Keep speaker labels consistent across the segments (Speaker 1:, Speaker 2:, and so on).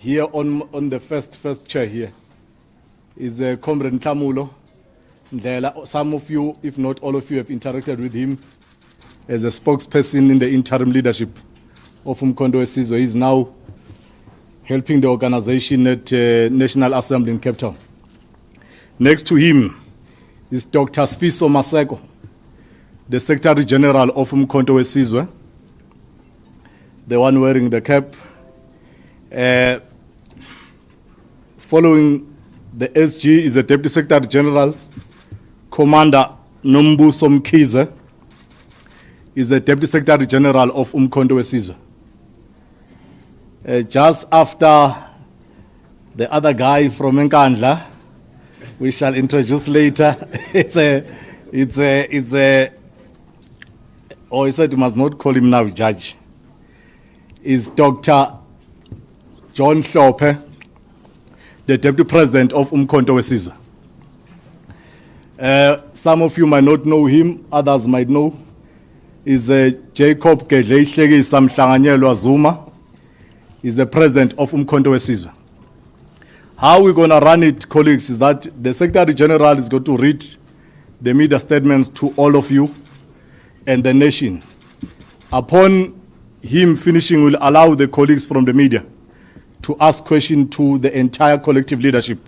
Speaker 1: here on the first chair here is Comrade Ntlamulo Ndlela. Some of you, if not all of you, have interacted with him as a spokesperson in the interim leadership of Umkhonto weSizwe. He is now helping the organization at National Assembly in Cape Town. Next to him is Dr. Sfiso Maseko, the Secretary General of Umkhonto weSizwe, the one wearing the cap. Following the SG is the Deputy Secretary General, Commander Nombuso Mkhize, is the Deputy Secretary General of Umkhonto weSizwe. Just after the other guy from Nkandla, we shall introduce later. He said you must not call him now judge. Is Dr. John Hlophe, the Deputy President of Umkhonto weSizwe. Some of you might not know him, others might know. Is Jacob Gedleihlekisa Mhlanganyelwa Zuma. Is the President of Umkhonto weSizwe. How we're going to run it, colleagues, is that the Secretary General is going to read the media statements to all of you and the nation. Upon him finishing, we'll allow the colleagues from the media to ask questions to the entire collective leadership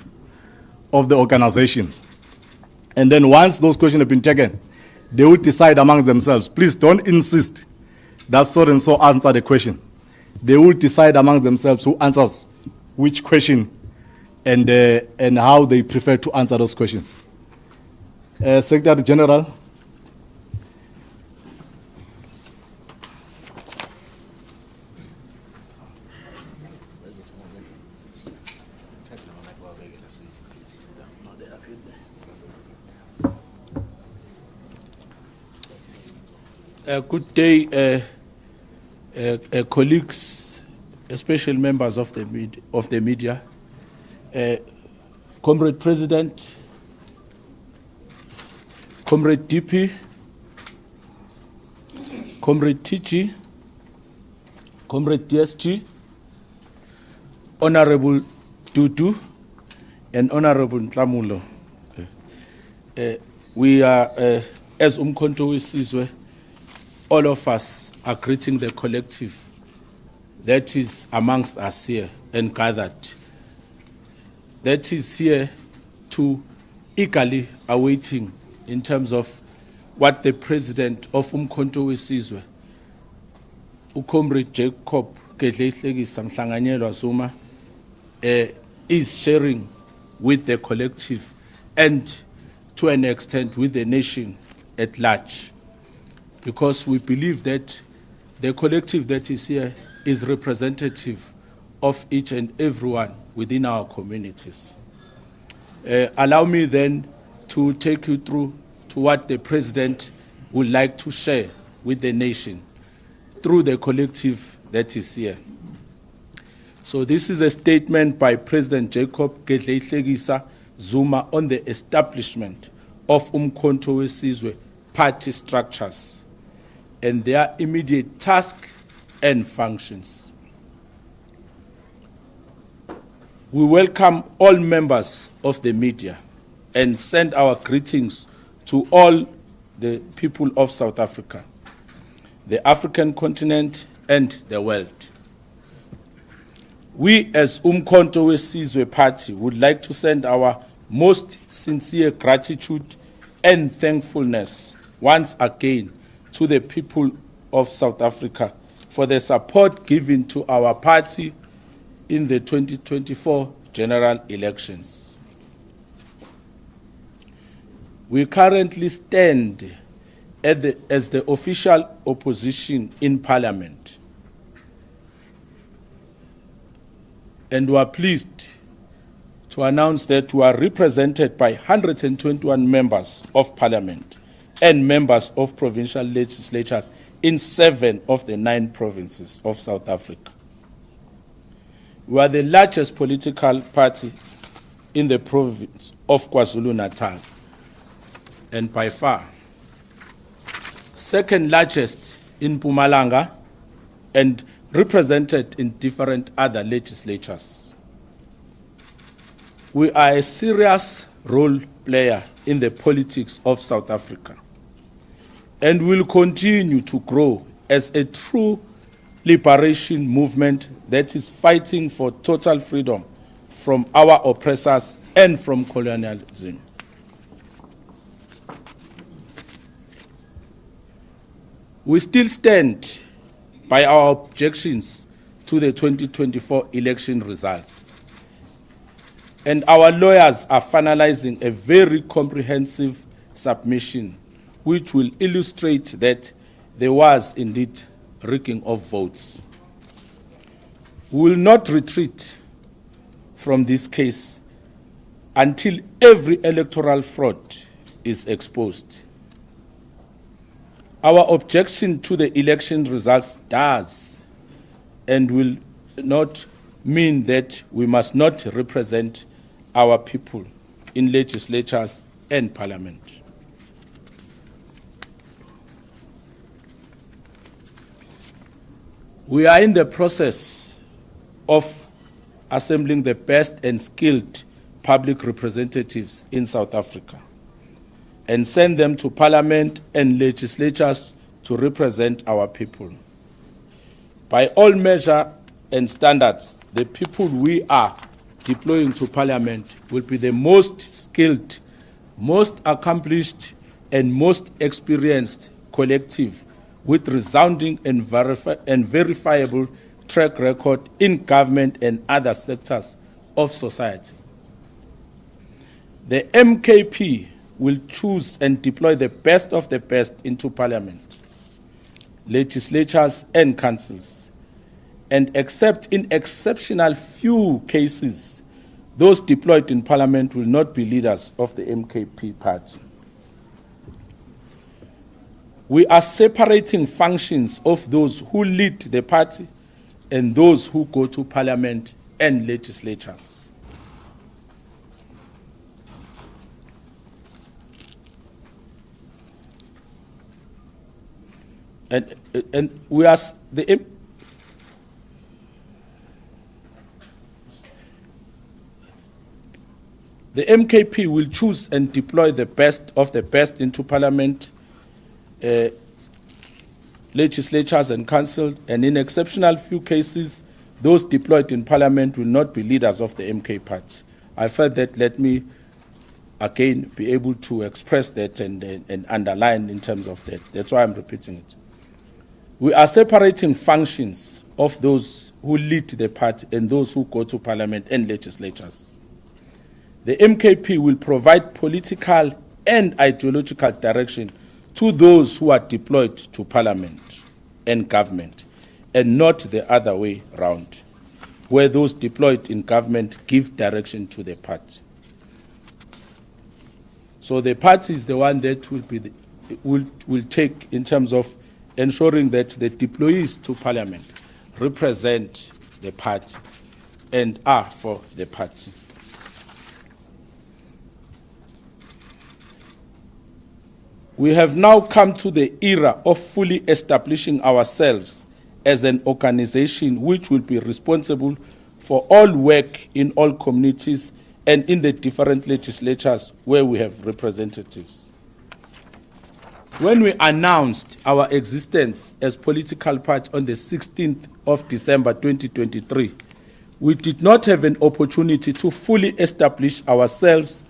Speaker 1: of the organizations. And then once those questions have been taken, they will decide amongst themselves. Please don't insist that so and so answer the question. They will decide amongst themselves who answers which question and how they prefer to answer those questions. Secretary General.
Speaker 2: Good day, colleagues, especially members of the media, Comrade President, Comrade DP, Comrade TG, Comrade DSG, Honorable Dudu, and Honorable Ntlamulo. We are, as Umkhonto weSizwe, all of us are greeting the collective that is amongst us here and gathered, that is here to eagerly awaiting in terms of what the President of Umkhonto weSizwe, Comrade Jacob Gedleihlekisa Mhlanganyelwa Zuma, is sharing with the collective and to an extent with the nation at large. Because we believe that the collective that is here is representative of each and everyone within our communities. Allow me then to take you through to what the President would like to share with the nation through the collective that is here. So this is a statement by President Jacob Gedleihlekisa Zuma on the establishment of Umkhonto weSizwe party structures and their immediate tasks and functions. We welcome all members of the media and send our greetings to all the people of South Africa, the African continent, and the world. We as Umkhonto weSizwe Party would like to send our most sincere gratitude and thankfulness once again to the people of South Africa for the support given to our party in the 2024 general elections. We currently stand as the official opposition in Parliament, and we are pleased to announce that we are represented by 121 members of Parliament and members of provincial legislatures in 7 of the 9 provinces of South Africa. We are the largest political party in the province of KwaZulu-Natal, and by far, second largest in Mpumalanga, and represented in different other legislatures. We are a serious role player in the politics of South Africa and will continue to grow as a true liberation movement that is fighting for total freedom from our oppressors and from colonialism. We still stand by our objections to the 2024 election results, and our lawyers are finalizing a very comprehensive submission which will illustrate that there was indeed rigging of votes. We will not retreat from this case until every electoral fraud is exposed. Our objection to the election results does and will not mean that we must not represent our people in legislatures and parliament. We are in the process of assembling the best and skilled public representatives in South Africa and send them to parliament and legislatures to represent our people. By all measures and standards, the people we are deploying to parliament will be the most skilled, most accomplished, and most experienced collective with resounding and verifiable track record in government and other sectors of society. The MKP will choose and deploy the best of the best into parliament, legislatures and councils, and except in exceptional few cases, those deployed in parliament will not be leaders of the MKP party. We are separating functions of those who lead the party and those who go to parliament and legislatures. And we are the MKP will choose and deploy the best of the best into parliament, legislatures and council, and in exceptional few cases, those deployed in parliament will not be leaders of the MK party. I felt that let me again be able to express that and underline in terms of that. That's why I'm repeating it. We are separating functions of those who lead the party and those who go to parliament and legislatures. The MKP will provide political and ideological direction to those who are deployed to parliament and government, and not the other way round, where those deployed in government give direction to the party. So the party is the one that will take in terms of ensuring that the deployees to parliament represent the party and are for the party. We have now come to the era of fully establishing ourselves as an organization which will be responsible for all work in all communities and in the different legislatures where we have representatives. When we announced our existence as political party on the 16th of December 2023, we did not have an opportunity to fully establish ourselves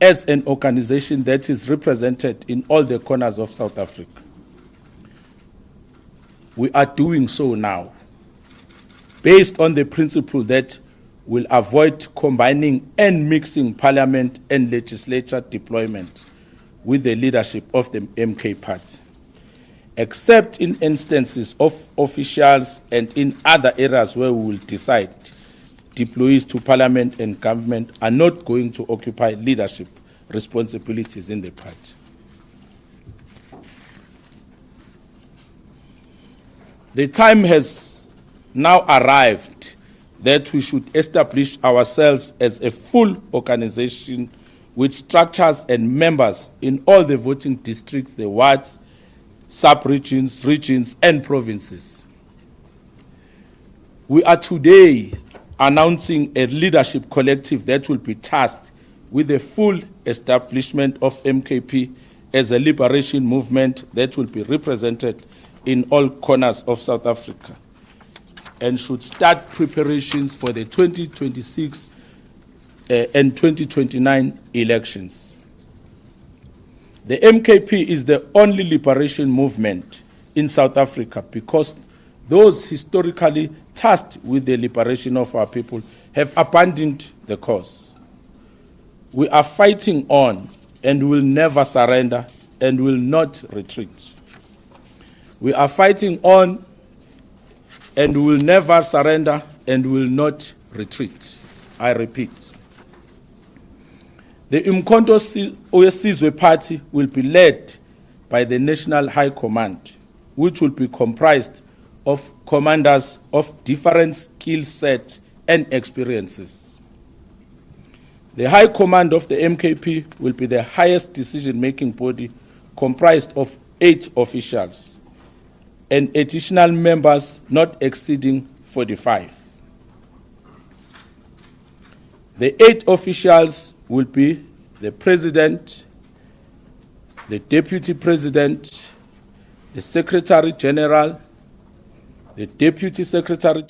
Speaker 2: as an organization that is represented in all the corners of South Africa. We are doing so now, based on the principle that we'll avoid combining and mixing parliament and legislature deployment with the leadership of the MK party, except in instances of officials and in other areas where we will decide deployees to parliament and government are not going to occupy leadership responsibilities in the party. The time has now arrived that we should establish ourselves as a full organization with structures and members in all the voting districts, the wards, sub-regions, regions, and provinces. We are today announcing a leadership collective that will be tasked with the full establishment of MKP as a liberation movement that will be represented in all corners of South Africa, and should start preparations for the 2026 and 2029 elections. The MKP is the only liberation movement in South Africa because those historically tasked with the liberation of our people have abandoned the cause. We are fighting on and will never surrender and will not retreat. We are fighting on and will never surrender and will not retreat. I repeat. The Umkhonto Wesizwe Party will be led by the National High Command, which will be comprised of commanders of different skill sets and experiences. The High Command of the MKP will be the highest decision-making body, comprised of 8 officials and additional members not exceeding 45. The 8 officials will be the President, the Deputy President, the Secretary General, the Deputy Secretary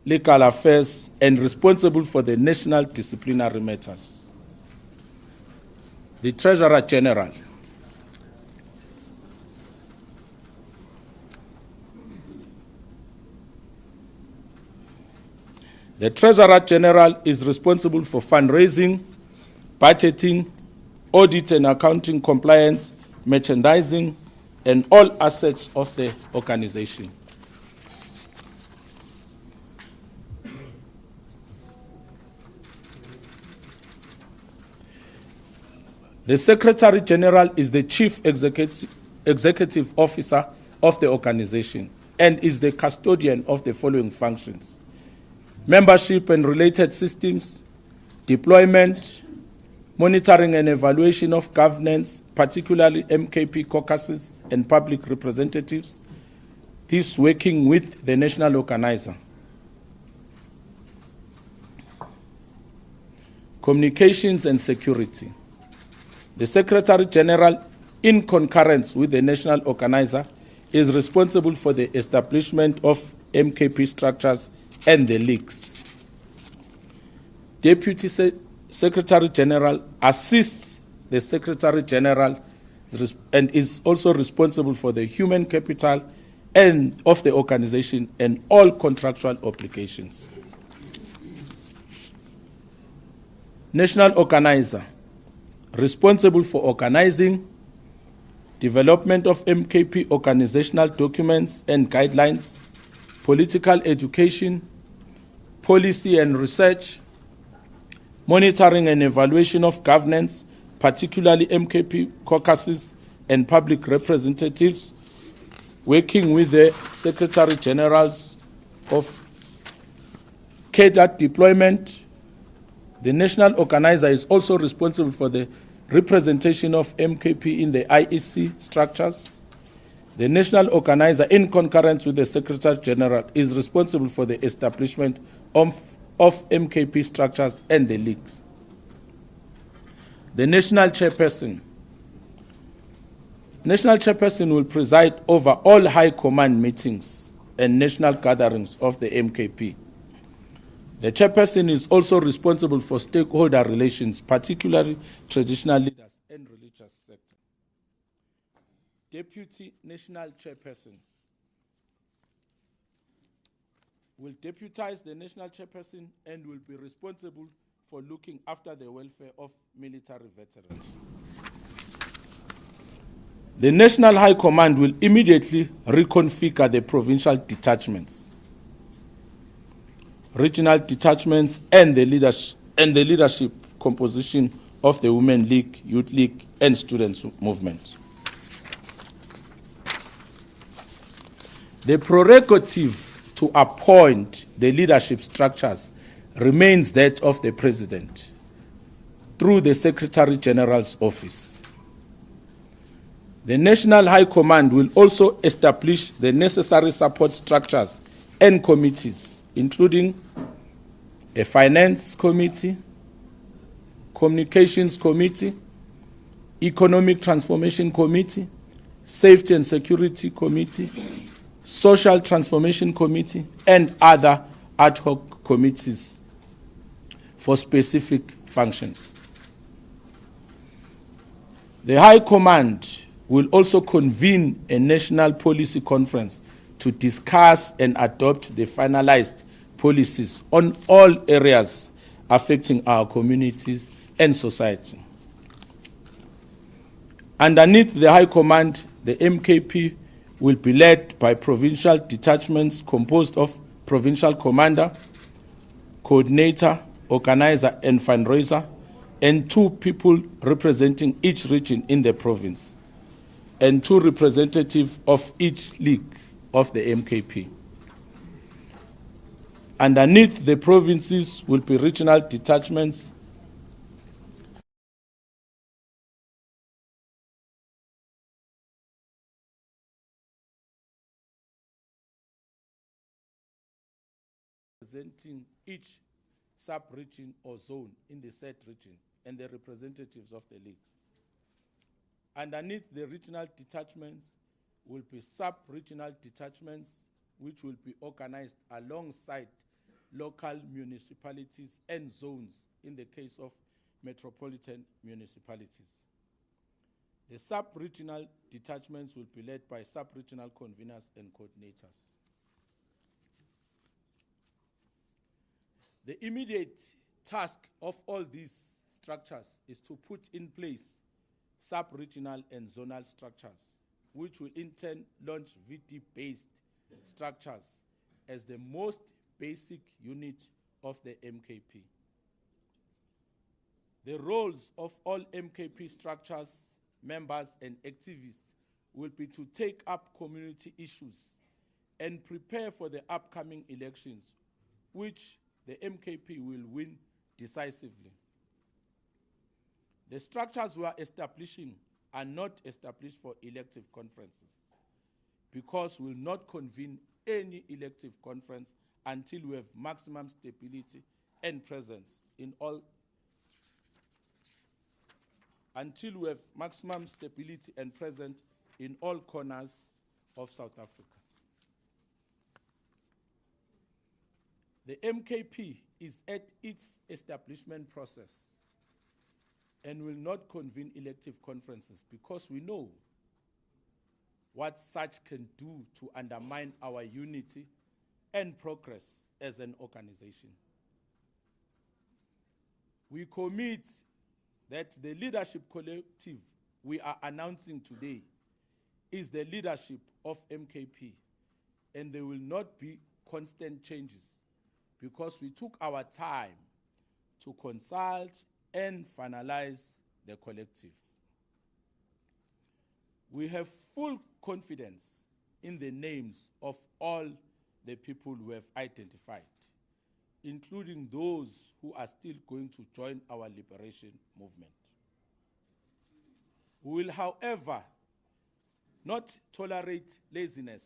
Speaker 2: Legal Affairs and responsible for the national disciplinary matters. The Treasurer General. The Treasurer General is responsible for fundraising, budgeting, audit and accounting compliance, merchandising, and all assets of the organization. The Secretary General is the Chief Executive Officer of the organization and is the custodian of the following functions: membership and related systems, deployment, monitoring and evaluation of governance, particularly MKP caucuses and public representatives, this working with the national organizer. Communications and security. The Secretary General, in concurrence with the national organizer, is responsible for the establishment of MKP structures and the leagues. Deputy Secretary General assists the Secretary General and is also responsible for the human capital and of the organization and all contractual obligations. National organizer, responsible for organizing, development of MKP organizational documents and guidelines, political education, policy and research, monitoring and evaluation of governance, particularly MKP caucuses and public representatives, working with the Secretary Generals of cadre deployment. The national organizer is also responsible for the representation of MKP in the IEC structures. The national organizer, in concurrence with the Secretary General, is responsible for the establishment of MKP structures and the leagues. The national chairperson will preside over all high command meetings and national gatherings of the MKP. The chairperson is also responsible for stakeholder relations, particularly traditional leaders and religious sector. Deputy national chairperson will deputize the national chairperson and will be responsible for looking after the welfare of military veterans. The National High Command will immediately reconfigure the provincial detachments, regional detachments, and the leadership composition of the Women League, Youth League, and Students' Movement. The prerogative to appoint the leadership structures remains that of the President through the Secretary General's office. The National High Command will also establish the necessary support structures and committees, including a finance committee, communications committee, economic transformation committee, safety and security committee, social transformation committee, and other ad hoc committees for specific functions. The High Command will also convene a national policy conference to discuss and adopt the finalized policies on all areas affecting our communities and society. Underneath the High Command, the MKP will be led by provincial detachments composed of provincial commander, coordinator, organizer, and fundraiser, and 2 people representing each region in the province, and 2 representatives of each league of the MKP. Underneath the provinces will be regional detachments representing each sub-region or zone in the said region and the representatives of the leagues. Underneath the regional detachments will be sub-regional detachments which will be organized alongside local municipalities and zones in the case of metropolitan municipalities. The sub-regional detachments will be led by sub-regional conveners and coordinators. The immediate task of all these structures is to put in place sub-regional and zonal structures, which will in turn launch VD-based structures as the most basic unit of the MKP. The roles of all MKP structures, members, and activists will be to take up community issues and prepare for the upcoming elections, which the MKP will win decisively. The structures we are establishing are not established for elective conferences because we will not convene any elective conference until we have maximum stability and presence in all corners of South Africa. The MKP is at its establishment process and will not convene elective conferences because we know what such can do to undermine our unity and progress as an organization. We commit that the leadership collective we are announcing today is the leadership of MKP, and there will not be constant changes because we took our time to consult and finalize the collective. We have full confidence in the names of all the people we have identified, including those who are still going to join our liberation movement. We will, however, not tolerate laziness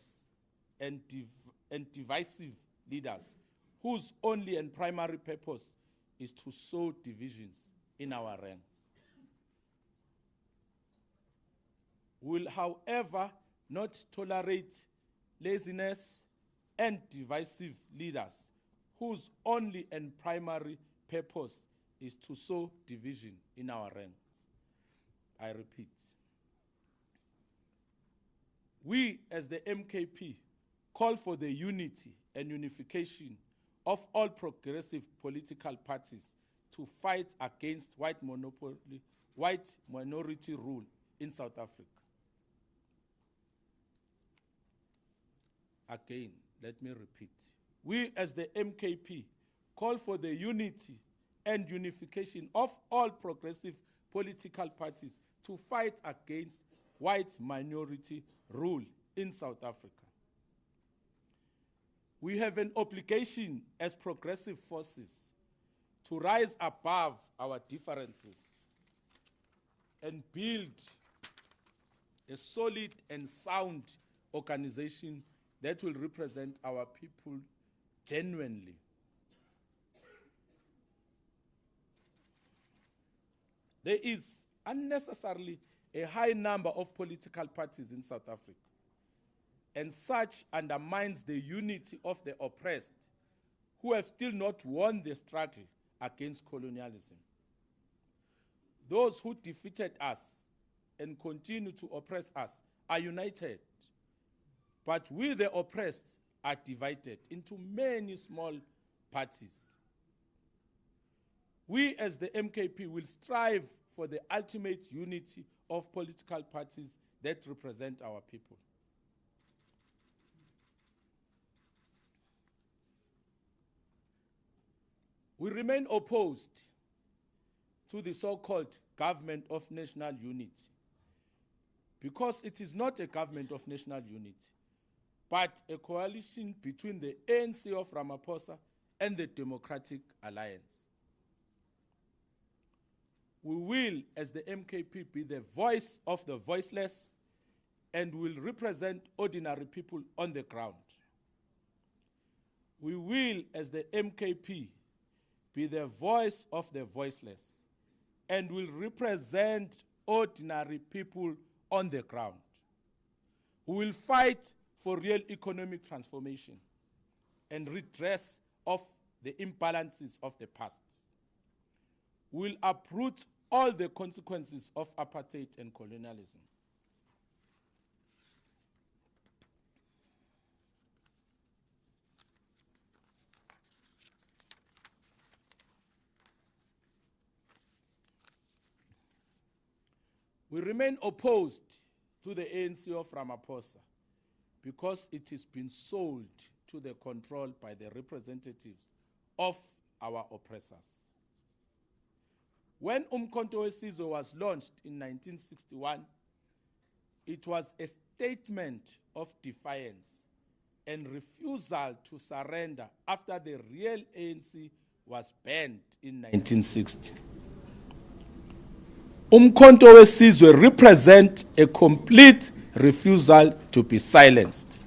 Speaker 2: and divisive leaders whose only and primary purpose is to sow divisions in our ranks. We will, however, not tolerate laziness and divisive leaders whose only and primary purpose is to sow division in our ranks. I repeat. We, as the MKP, call for the unity and unification of all progressive political parties to fight against white minority rule in South Africa. Again, let me repeat. We, as the MKP, call for the unity and unification of all progressive political parties to fight against white minority rule in South Africa. We have an obligation as progressive forces to rise above our differences and build a solid and sound organization that will represent our people genuinely. There is unnecessarily a high number of political parties in South Africa, and such undermines the unity of the oppressed who have still not won the struggle against colonialism. Those who defeated us and continue to oppress us are united, but we, the oppressed, are divided into many small parties. We, as the MKP, will strive for the ultimate unity of political parties that represent our people. We remain opposed to the so-called government of national unity because it is not a government of national unity, but a coalition between the ANC of Ramaphosa and the Democratic Alliance. We will, as the MKP, be the voice of the voiceless and will represent ordinary people on the ground. We will, as the MKP, be the voice of the voiceless and will represent ordinary people on the ground. We will fight for real economic transformation and redress of the imbalances of the past. We will uproot all the consequences of apartheid and colonialism. We remain opposed to the ANC of Ramaphosa because it has been sold to the control by the representatives of our oppressors. When Umkhonto weSizwe was launched in 1961, it was a statement of defiance and refusal to surrender after the real ANC was banned in 1960. Umkhonto weSizwe represent a complete refusal to be silenced.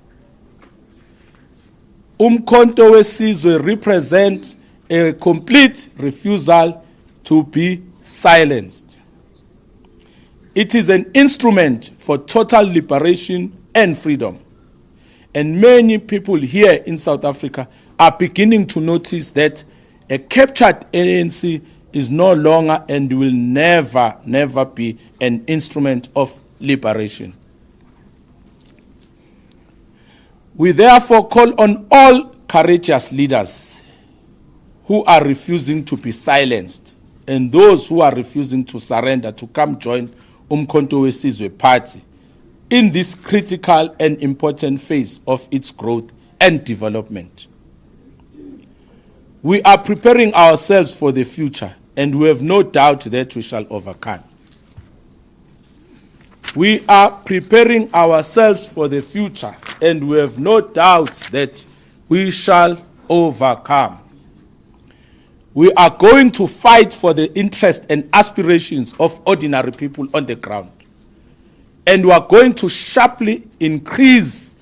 Speaker 2: Umkhonto weSizwe represent a complete refusal to be silenced. It is an instrument for total liberation and freedom. And many people here in South Africa are beginning to notice that a captured ANC is no longer and will never be an instrument of liberation. We therefore call on all courageous leaders who are refusing to be silenced and those who are refusing to surrender to come join Umkhonto weSizwe Party in this critical and important phase of its growth and development. We are preparing ourselves for the future, and we have no doubt that we shall overcome. We are preparing ourselves for the future, and we have no doubt that we shall overcome. We are going to fight for the interests and aspirations of ordinary people on the ground. And we are going to sharply increase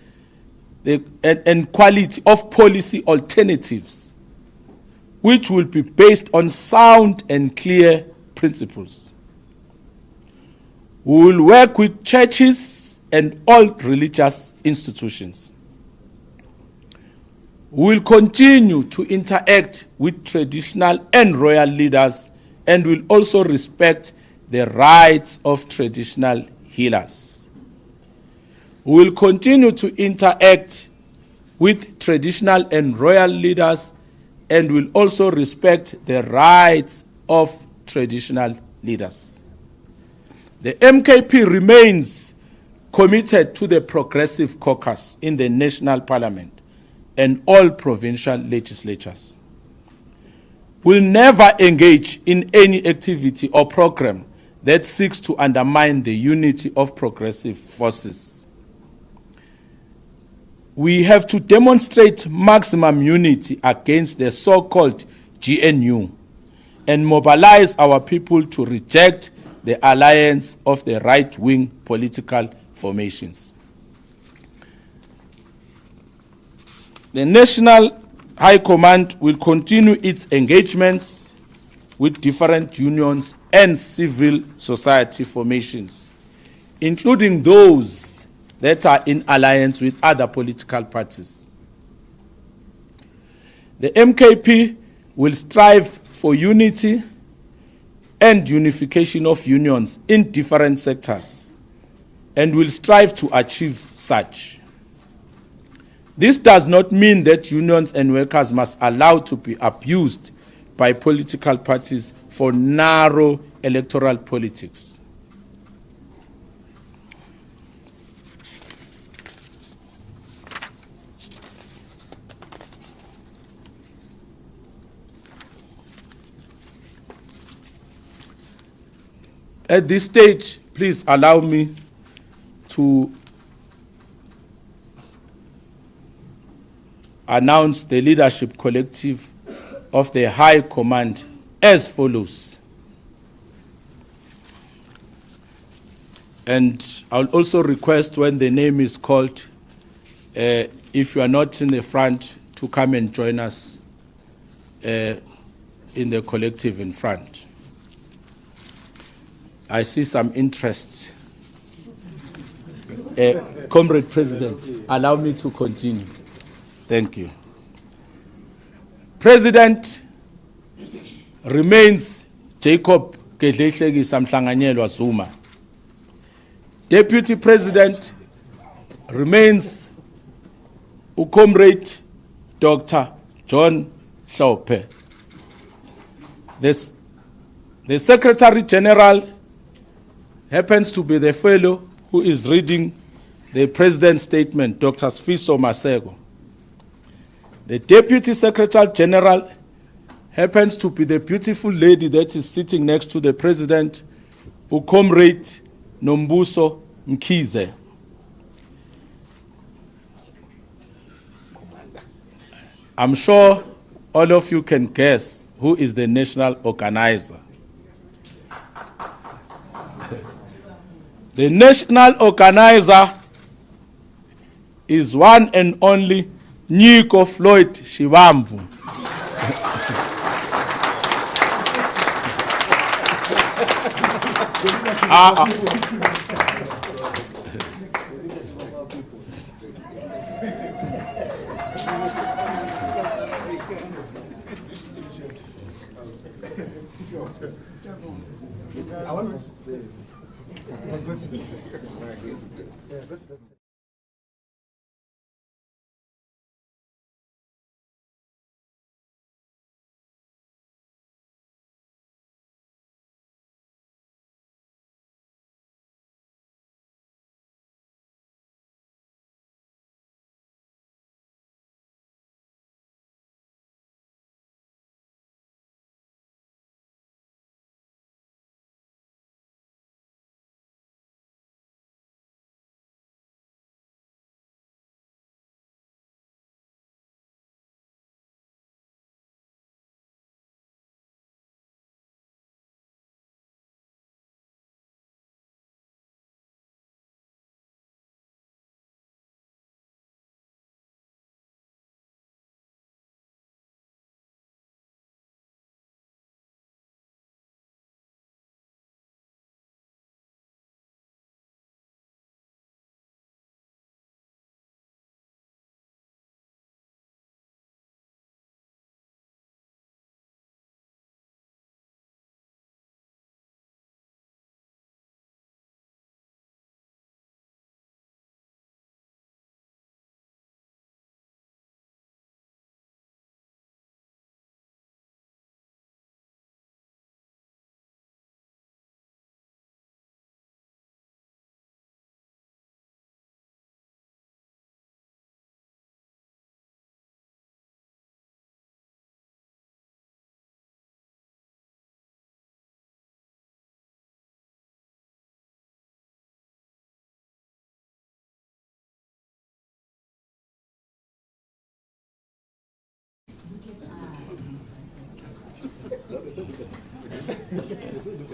Speaker 2: the and quality of policy alternatives, which will be based on sound and clear principles. We will work with churches and all religious institutions. We will continue to interact with traditional and royal leaders, and will also respect the rights of traditional healers. We will continue to interact with traditional and royal leaders, and will also respect the rights of traditional leaders. The MKP remains committed to the Progressive Caucus in the National Parliament and all provincial legislatures. Will never engage in any activity or program that seeks to undermine the unity of progressive forces. We have to demonstrate maximum unity against the so-called GNU and mobilize our people to reject the alliance of the right-wing political formations. The National High Command will continue its engagements with different unions and civil society formations, including those that are in alliance with other political parties. The MKP will strive for unity and unification of unions in different sectors, and will strive to achieve such. This does not mean that unions and workers must allow to be abused by political parties for narrow electoral politics. At this stage, please allow me to announce the leadership collective of the High Command as follows. And I'll also request, when the name is called, if you are not in the front, to come and join us in the collective in front. I see some interest. Comrade President, allow me to continue. Thank you. President remains Jacob Gedleyihlekisa Mhlanganyelwa Zuma. Deputy President remains Comrade Dr. John Hlophe. The Secretary General happens to be the fellow who is reading the President's statement, Dr. Sfiso Masego. The Deputy Secretary General happens to be the beautiful lady that is sitting next to the President, Comrade Nombuso Mkhize. I'm sure all of you can guess who is the national organizer. The national organizer is one and only Nico Floyd Shivambu.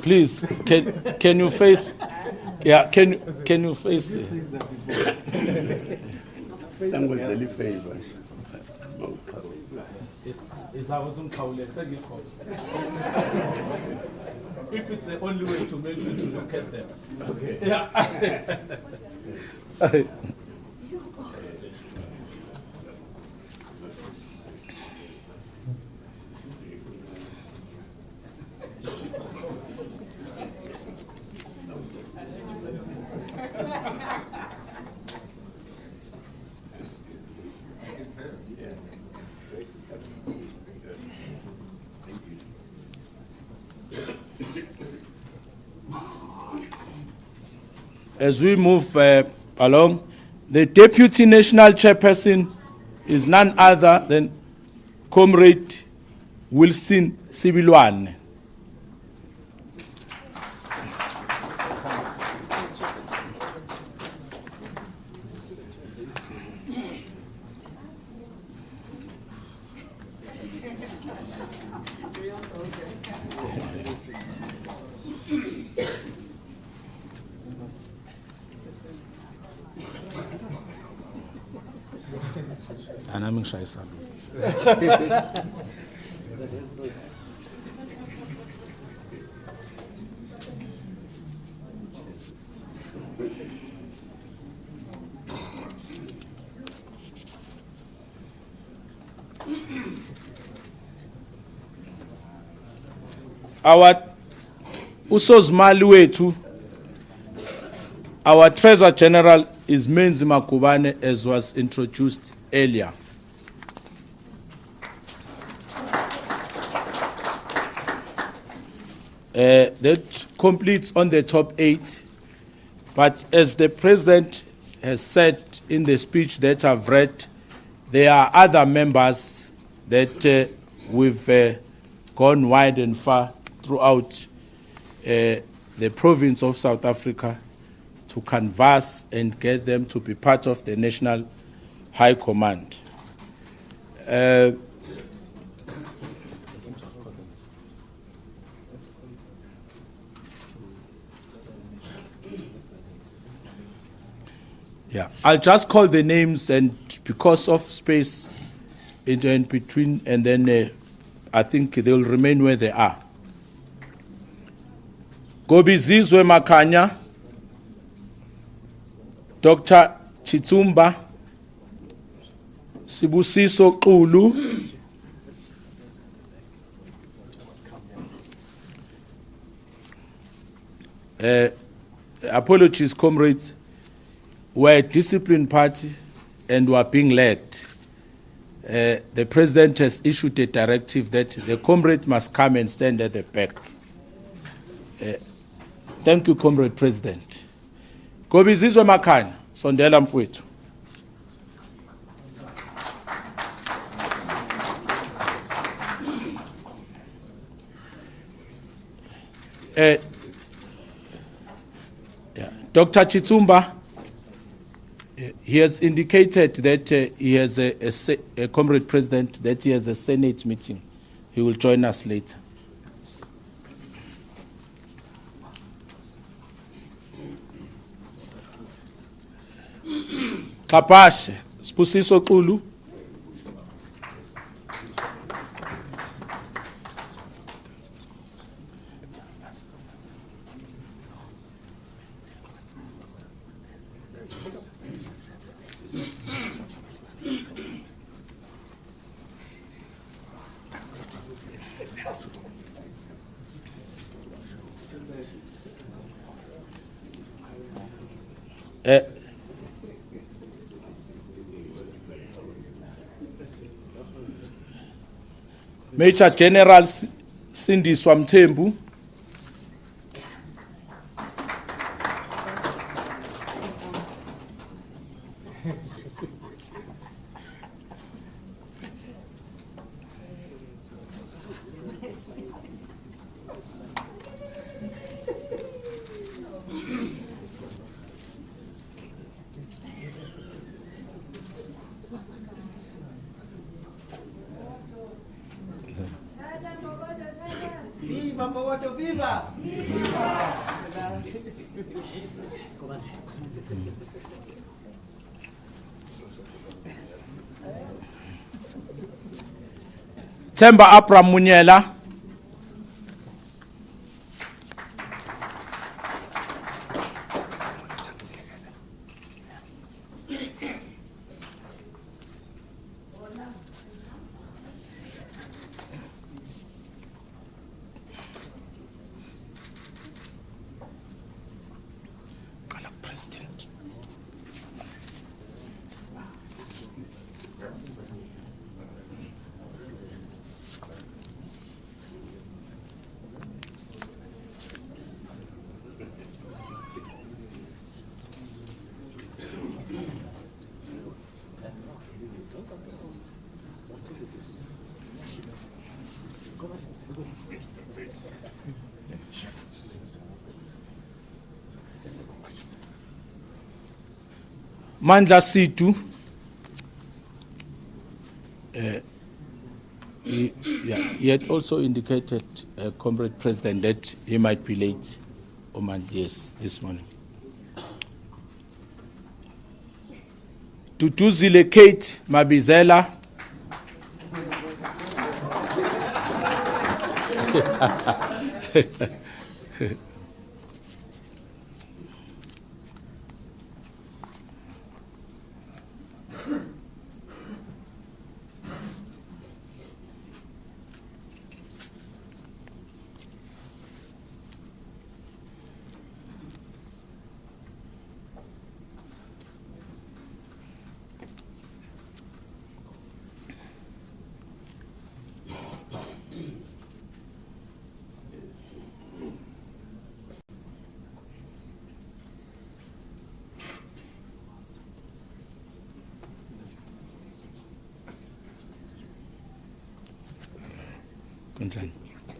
Speaker 2: Please, can you face? Yeah, can you face? If it's the only way to make me to look at them. Okay. Yeah. As we move along, the Deputy National Chairperson is none other than Comrade Wilson Sibilwane. Our usozimali wethu, our Treasurer General is Menzi Makubane, as was introduced earlier. That completes on the top 8. But as the President has said in the speech that I've read, there are other members that we've gone wide and far throughout the province of South Africa to canvass and get them to be part of the National High Command. Yeah, I'll just call the names, and because of space in between, and then I think they'll remain where they are. Gobizizwe Makanya, Dr. Chitsumba, Sibusiso Kulu, apologies, comrades. We're a disciplined party and we're being led. The President has issued a directive that the comrade must come and stand at the back. Thank you, Comrade President. Gobizizwe Makanya, sondela mfowethu. Dr. Chitsumba, he has indicated that he has a Comrade President, that he has a Senate meeting. He will join us later. Kapashe, Spusiso Kulu. Major General Sindiswa Mthembu,
Speaker 3: Mbokodo, viva!
Speaker 2: Themba Abraham Munyela. President. Mandla Situ, he had also indicated, Comrade President, that he might be late. Yes, this morning. Tutuzile Kate Mabizela.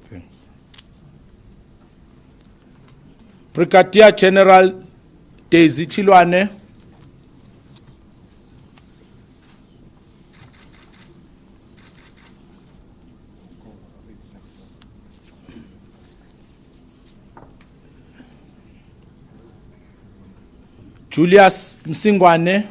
Speaker 2: Thanks. Brigadier General Daisy Chilwane. Julius Msingwane.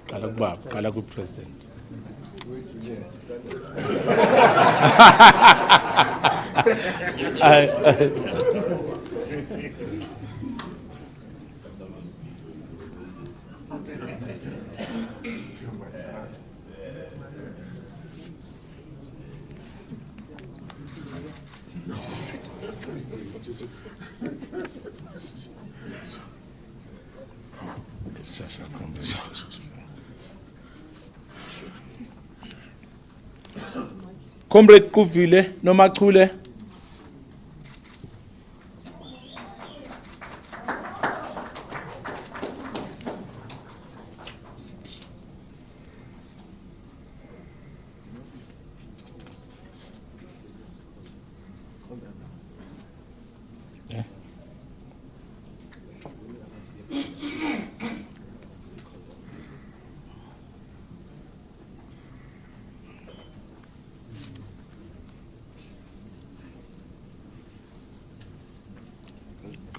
Speaker 2: Kala President. It's just a conversation. Comrade Kuvile Nomakule.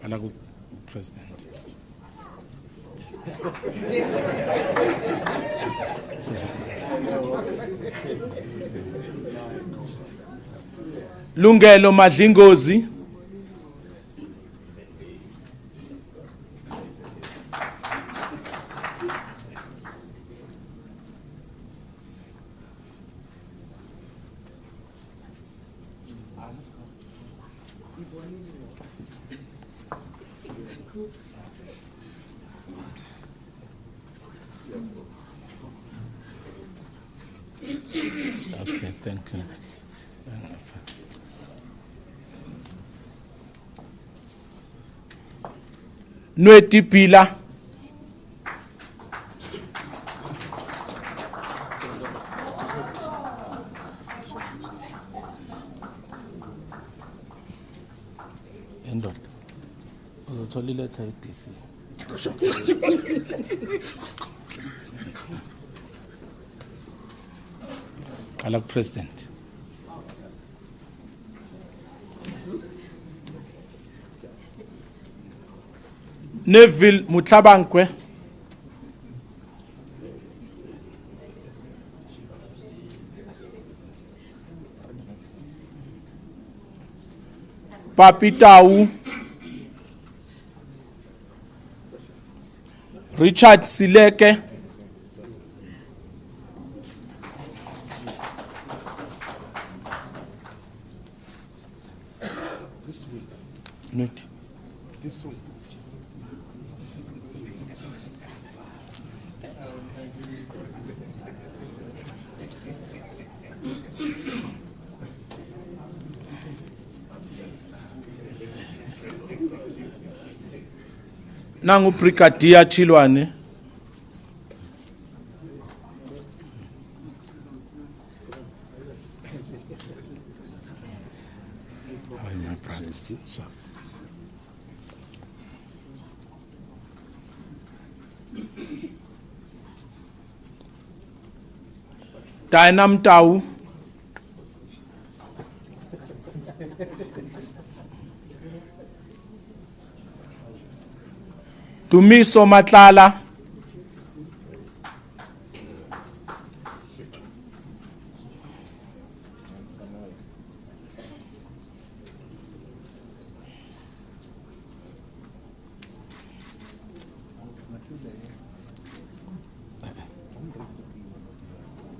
Speaker 2: Kalagu President. Lungelo Madlingozi. Okay, thank you. Nwetipila. Endoda. Uzothola iletha ye-DC. Qala ku-President. Neville Mutlabankwe. Papitau. Richard Sileke.
Speaker 3: This way.
Speaker 2: Not.
Speaker 3: This way.
Speaker 2: Nangu Brigadier Chilwane. Diana Mtau. Tumiso Matlala.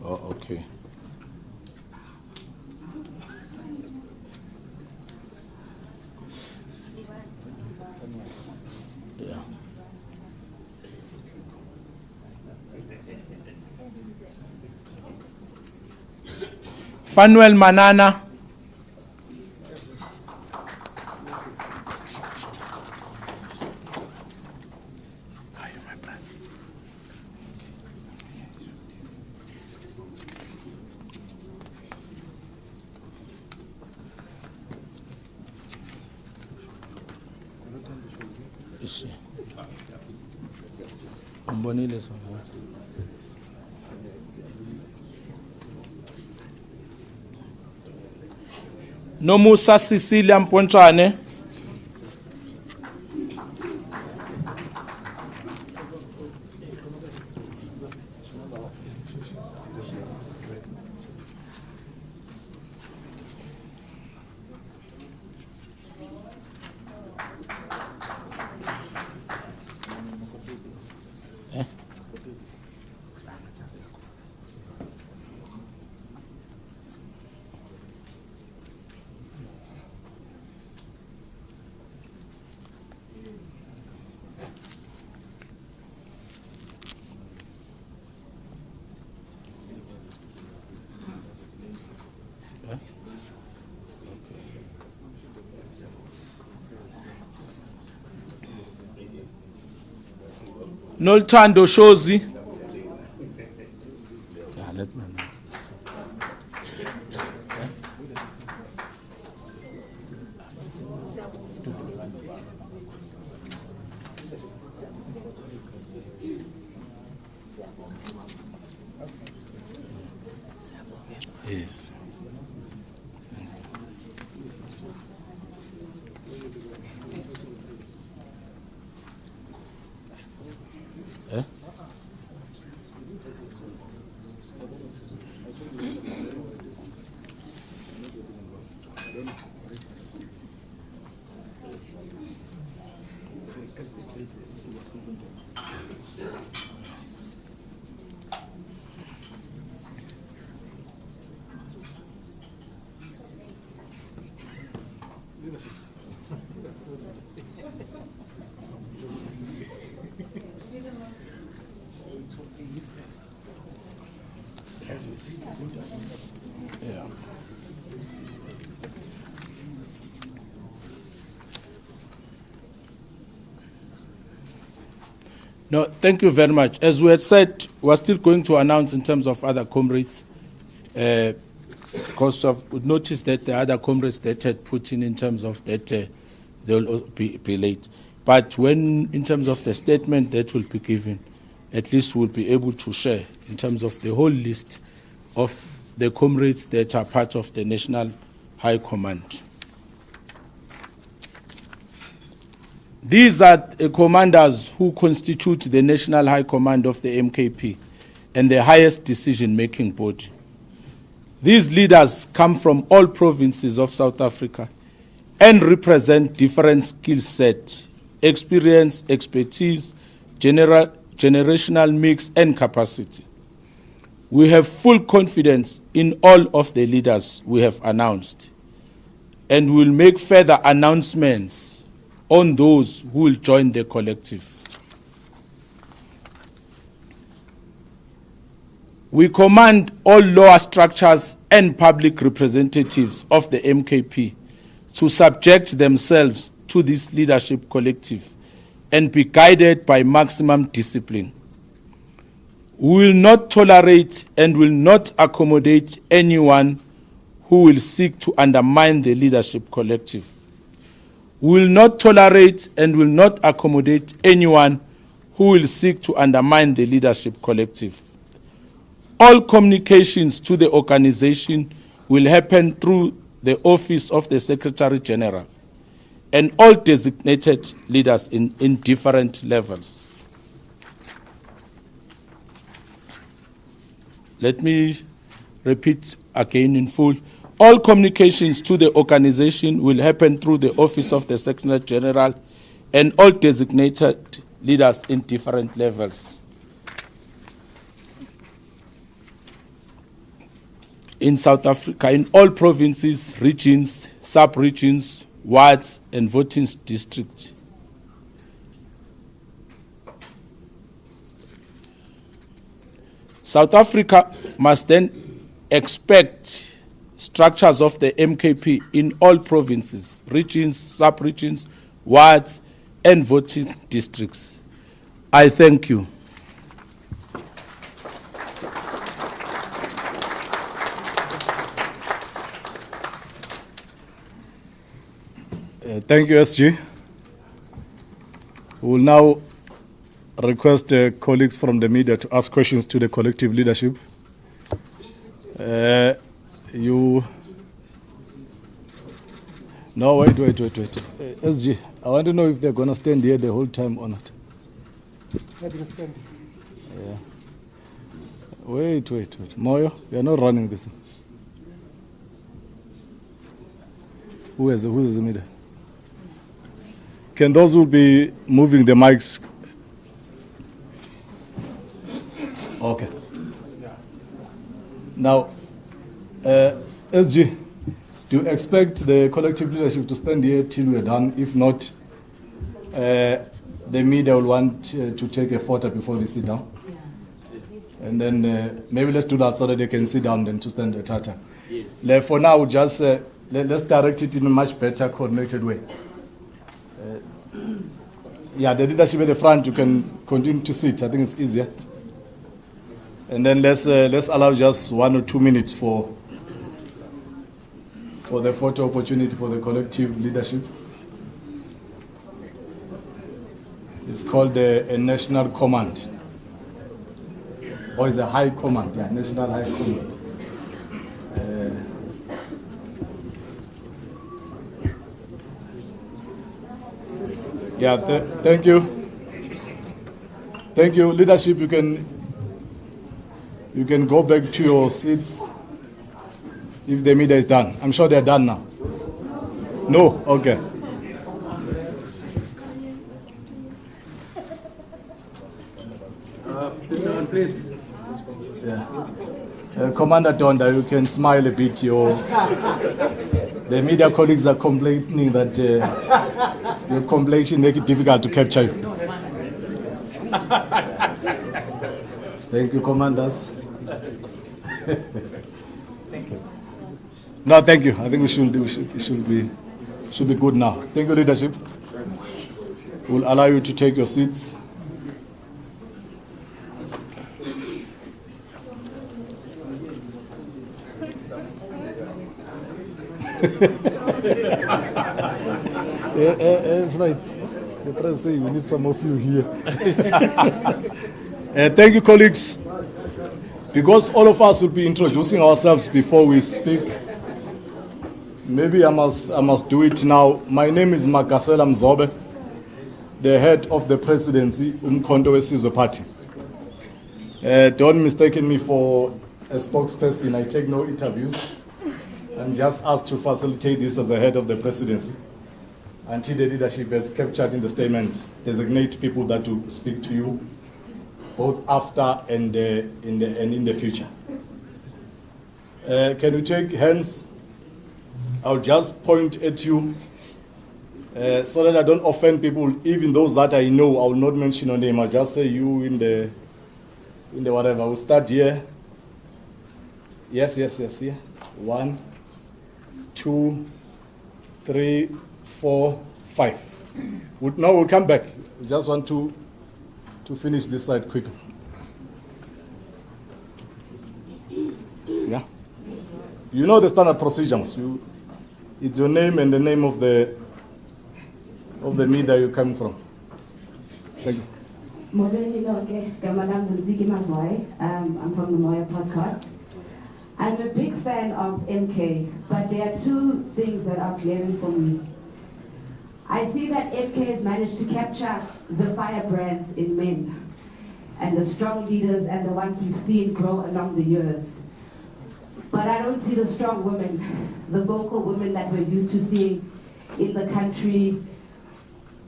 Speaker 2: Oh, okay. Yeah. Fanuel Manana. Umbonile sona. Nomusa Cecilia Mponchane. Nolthando Shozi. Yeah, let me know. Yes. Eh? Yeah. No, thank you very much. As we had said, we're still going to announce in terms of other comrades, because we've noticed that the other comrades that had put in terms of that they'll be late. But when, in terms of the statement that will be given, at least we'll be able to share in terms of the whole list of the comrades that are part of the National High Command. These are the commanders who constitute the National High Command of the MKP and the highest decision-making body. These leaders come from all provinces of South Africa and represent different skill sets, experience, expertise, generational mix, and capacity. We have full confidence in all of the leaders we have announced, and will make further announcements on those who will join the collective. We command all lower structures and public representatives of the MKP to subject themselves to this leadership collective and be guided by maximum discipline. We will not tolerate and will not accommodate anyone who will seek to undermine the leadership collective. We will not tolerate and will not accommodate anyone who will seek to undermine the leadership collective. All communications to the organization will happen through the Office of the Secretary General and all designated leaders in different levels. Let me repeat again in full. All communications to the organization will happen through the Office of the Secretary General and all designated leaders in different levels. In South Africa, in all provinces, regions, sub-regions, wards, and voting districts. South Africa must then expect structures of the MKP in all provinces, regions, sub-regions, wards, and voting districts. I thank you.
Speaker 1: Thank you, SG. We will now request colleagues from the media to ask questions to the collective leadership. No, wait. SG, I want to know if they're going to stand here the whole time or not.
Speaker 3: They can stand.
Speaker 1: Yeah. Wait. Moyo, you're not running this. Who is the media? Can those who be moving the mics? Okay. Now, SG, do you expect the collective leadership to stand here till we're done? If not, the media will want to take a photo before they sit down. And then maybe let's do that so that they can sit down and to stand at a time. Yes. For now, just let's direct it in a much better coordinated way. The leadership at the front, you can continue to sit. I think it's easier. And then let's allow just 1 or 2 minutes for the photo opportunity for the collective leadership. It's called a national command. Or it's a high command, national high command. Thank you. Thank you. Leadership, you can go back to your seats if the media is done. I'm sure they're done now. No? Okay.
Speaker 3: Sit down, please.
Speaker 1: Commander Donda, you can smile a bit. The media colleagues are complaining that your complexion makes it difficult to capture you. Thank you, commanders.
Speaker 3: Thank you.
Speaker 1: No, thank you. I think it should be good now. Thank you, leadership. We'll allow you to take your seats. Right. The press say we need some of you here. Thank you, colleagues. Because all of us will be introducing ourselves before we speak, maybe I must do it now. My name is Magasela Mzobe, the head of the presidency, Umkhonto Wesizwe Party. Don't mistake me for a spokesperson. I take no interviews. I'm just asked to facilitate this as the head of the presidency until the leadership has captured in the statement, designate people that will speak to you both after and in the future. Can you take hands? I'll just point at you so that I don't offend people, even those that I know. I will not mention your name. I'll just say you in the whatever. We'll start here. Yes, here. 1, 2, 3, 4, 5. Now we'll come back. We just want to finish this side quickly. Yeah. You know the standard procedures. It's your name and the name of the media you're coming from. Thank you.
Speaker 4: I'm from the Moya podcast. I'm a big fan of MK, but there are two things that are glaring for me. I see that MK has managed to capture the firebrands in men and the strong leaders and the ones we've seen grow along the years. But I don't see the strong women, the vocal women that we're used to seeing in the country.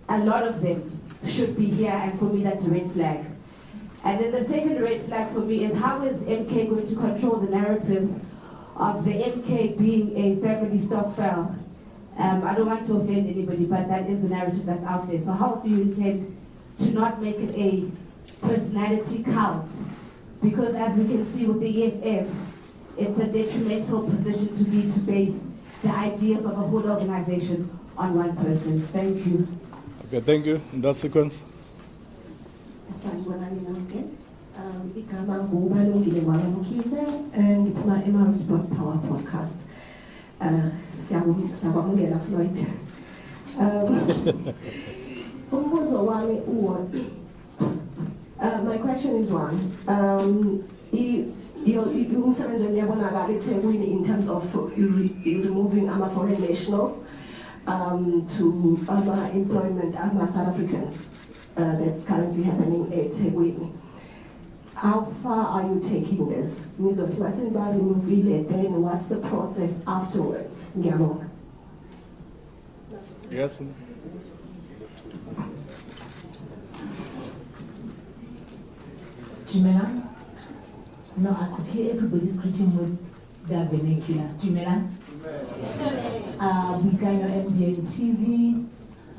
Speaker 4: A lot of them should be here, and for me that's a red flag. And then the second red flag for me is, how is MK going to control the narrative of the MK being a family stokvel? I don't want to offend anybody, but that is the narrative that's out there. So how do you intend to not make it a personality cult? Because as we can see with the EFF, it's a detrimental position to be to base the ideas of a whole organization on one person. Thank you.
Speaker 1: Okay, thank you. In that sequence.
Speaker 5: Igama ngubalungile Mkhize, ngiphuma eMara Sport Power podcast. Siyabongela Floyd. Umbuzo wami my question is one. Umsebenzi uyabonakala eThekwini in terms of removing foreign nationals to employment South Africans. That's currently happening at Ethekwini. How far are you taking this? Then what's the process afterwards?
Speaker 1: Yes.
Speaker 6: Jimela? No, I could hear everybody screeching with their vernacular. Jimela? With Gano MDN TV.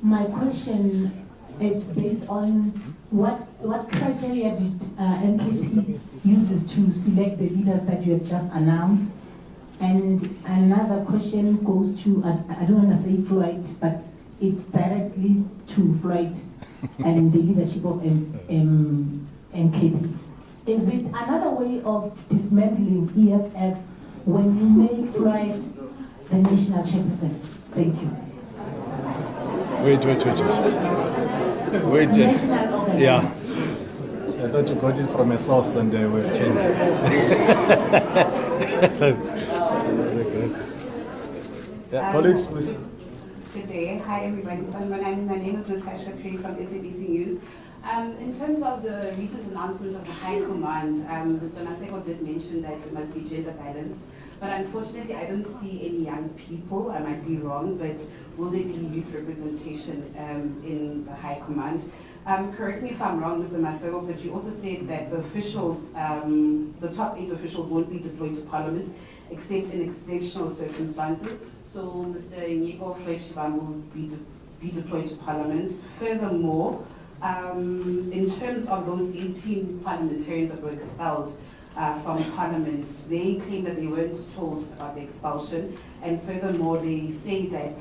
Speaker 6: My question is based on what criteria did MKP uses to select the leaders that you have just announced? And another question goes to, I don't want to say Floyd, but it's directly to Floyd and the leadership of MKP. Is it another way of dismantling EFF when you make Floyd the national chairperson? Thank you.
Speaker 1: Wait. Yeah. I thought you got it from a source and we've changed it. Yeah, colleagues, please.
Speaker 7: Good day. Hi, everybody. So my name is Natasha Crane from SABC News. In terms of the recent announcement of the High Command, Mr. Maseko did mention that it must be gender balanced, but unfortunately I don't see any young people. I might be wrong, but will there be youth representation in the High Command? Correct me if I'm wrong, Mr. Maseko, but you also said that the officials, the top 8 officials won't be deployed to Parliament except in exceptional circumstances. So Mr. Nyiko Floyd Shibam will be deployed to Parliament. Furthermore, in terms of those 18 parliamentarians that were expelled from Parliament, they claim that they weren't told about the expulsion, and furthermore they say that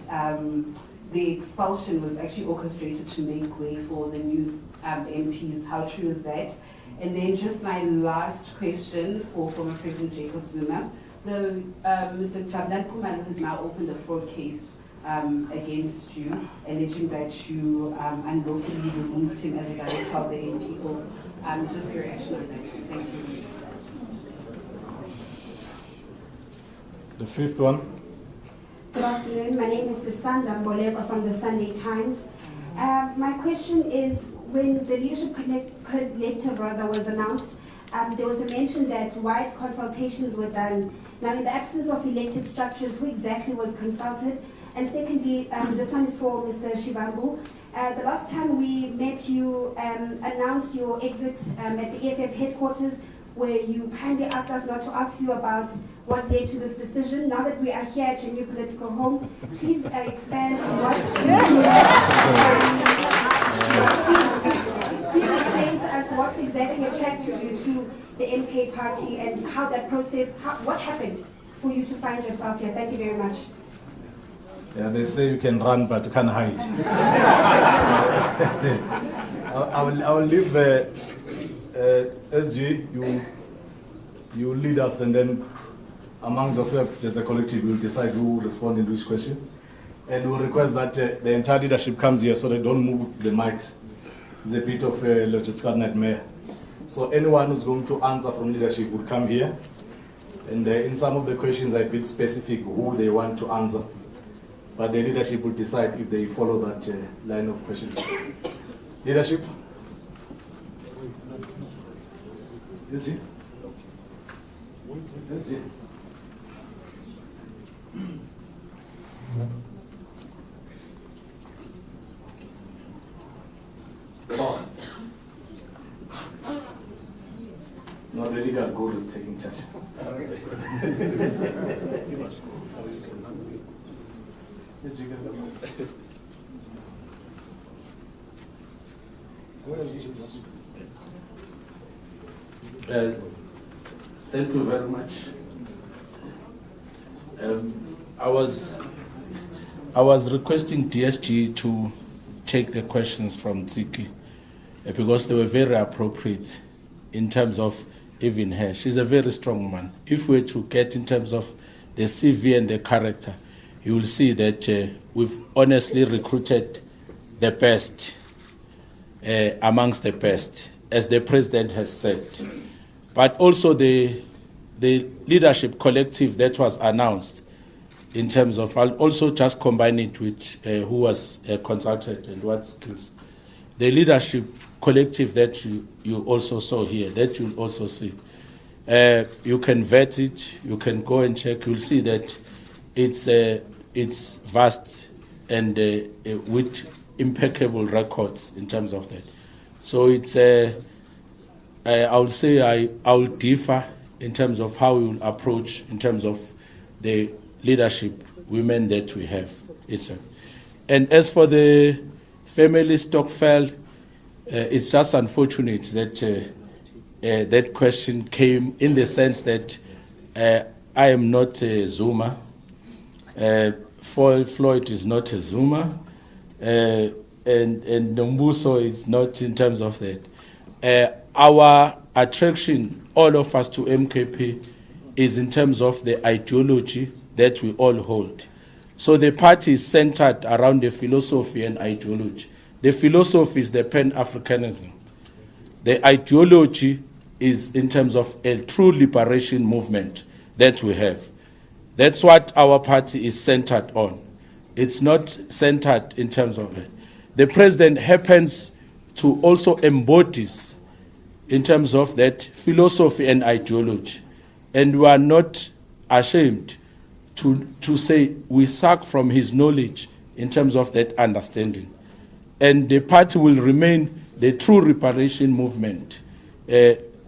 Speaker 7: the expulsion was actually orchestrated to make way for the new MPs. How true is that? And then just my last question for former President Jacob Zuma. Mr. Jablan Kumalo has now opened a fraud case against you, alleging that you unlawfully removed him as a director of the NPO. Just your reaction on that. Thank you.
Speaker 1: The fifth one.
Speaker 8: Good afternoon. My name is Sisanda Mboleba from the Sunday Times. My question is, when the leadership collective was announced, there was a mention that wide consultations were done. Now, in the absence of elected structures, who exactly was consulted? And secondly, this one is for Mr. Shivambu. The last time we met, you announced your exit at the EFF headquarters, where you kindly asked us not to ask you about what led to this decision. Now that we are here at your new political home, please expand on what please explain to us what exactly attracted you to the MK party and how that process, what happened for you to find yourself here. Thank you very much.
Speaker 1: Yeah, they say you can run, but you can't hide. I will leave SG, you lead us, and then amongst yourself, as a collective, we'll decide who will respond in which question. And we'll request that the entire leadership comes here so they don't move the mics. It's a bit of a logistical nightmare. So anyone who's going to answer from leadership will come here. And in some of the questions, are a bit specific who they want to answer. But the leadership will decide if they follow that line of questioning. Leadership? Is he? Is he? Oh. No, the legal guru is taking charge. Yes, you can go. Where is he?
Speaker 2: Thank you very much. I was requesting DSG to take the questions from Tsiki because they were very appropriate in terms of even her. She's a very strong woman. If we were to get in terms of the CV and the character, you will see that we've honestly recruited the best amongst the best, as the president has said. But also the leadership collective that was announced in terms of, I'll also just combine it with who was consulted and what skills. The leadership collective that you also saw here, that you'll also see. You can vet it, you can go and check, you'll see that it's vast and with impeccable records in terms of that. So it's I would say I will differ in terms of how we will approach in terms of the leadership women that we have. And as for the family Stockfell, it's just unfortunate that that question came in the sense that I am not a Zuma. Floyd is not a Zuma. And Nombuso is not in terms of that. Our attraction, all of us, to MKP is in terms of the ideology that we all hold. So the party is centered around the philosophy and ideology. The philosophy is the Pan-Africanism. The ideology is in terms of a true liberation movement that we have. That's what our party is centered on. It's not centered in terms of it. The president happens to also embodies in terms of that philosophy and ideology. And we are not ashamed to say we suck from his knowledge in terms of that understanding. And the party will remain the true reparation movement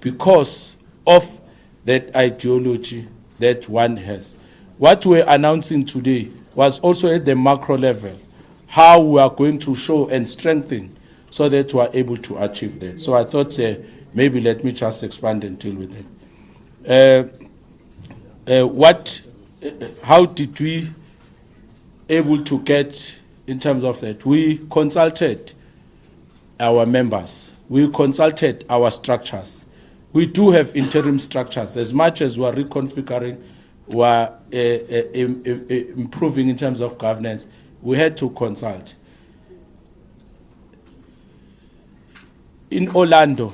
Speaker 2: because of that ideology that one has. What we're announcing today was also at the macro level, how we are going to show and strengthen so that we are able to achieve that. So I thought maybe let me just expand and deal with it. How did we able to get in terms of that? We consulted our members. We consulted our structures. We do have interim structures. As much as we are reconfiguring, were improving in terms of governance, we had to consult. In Orlando,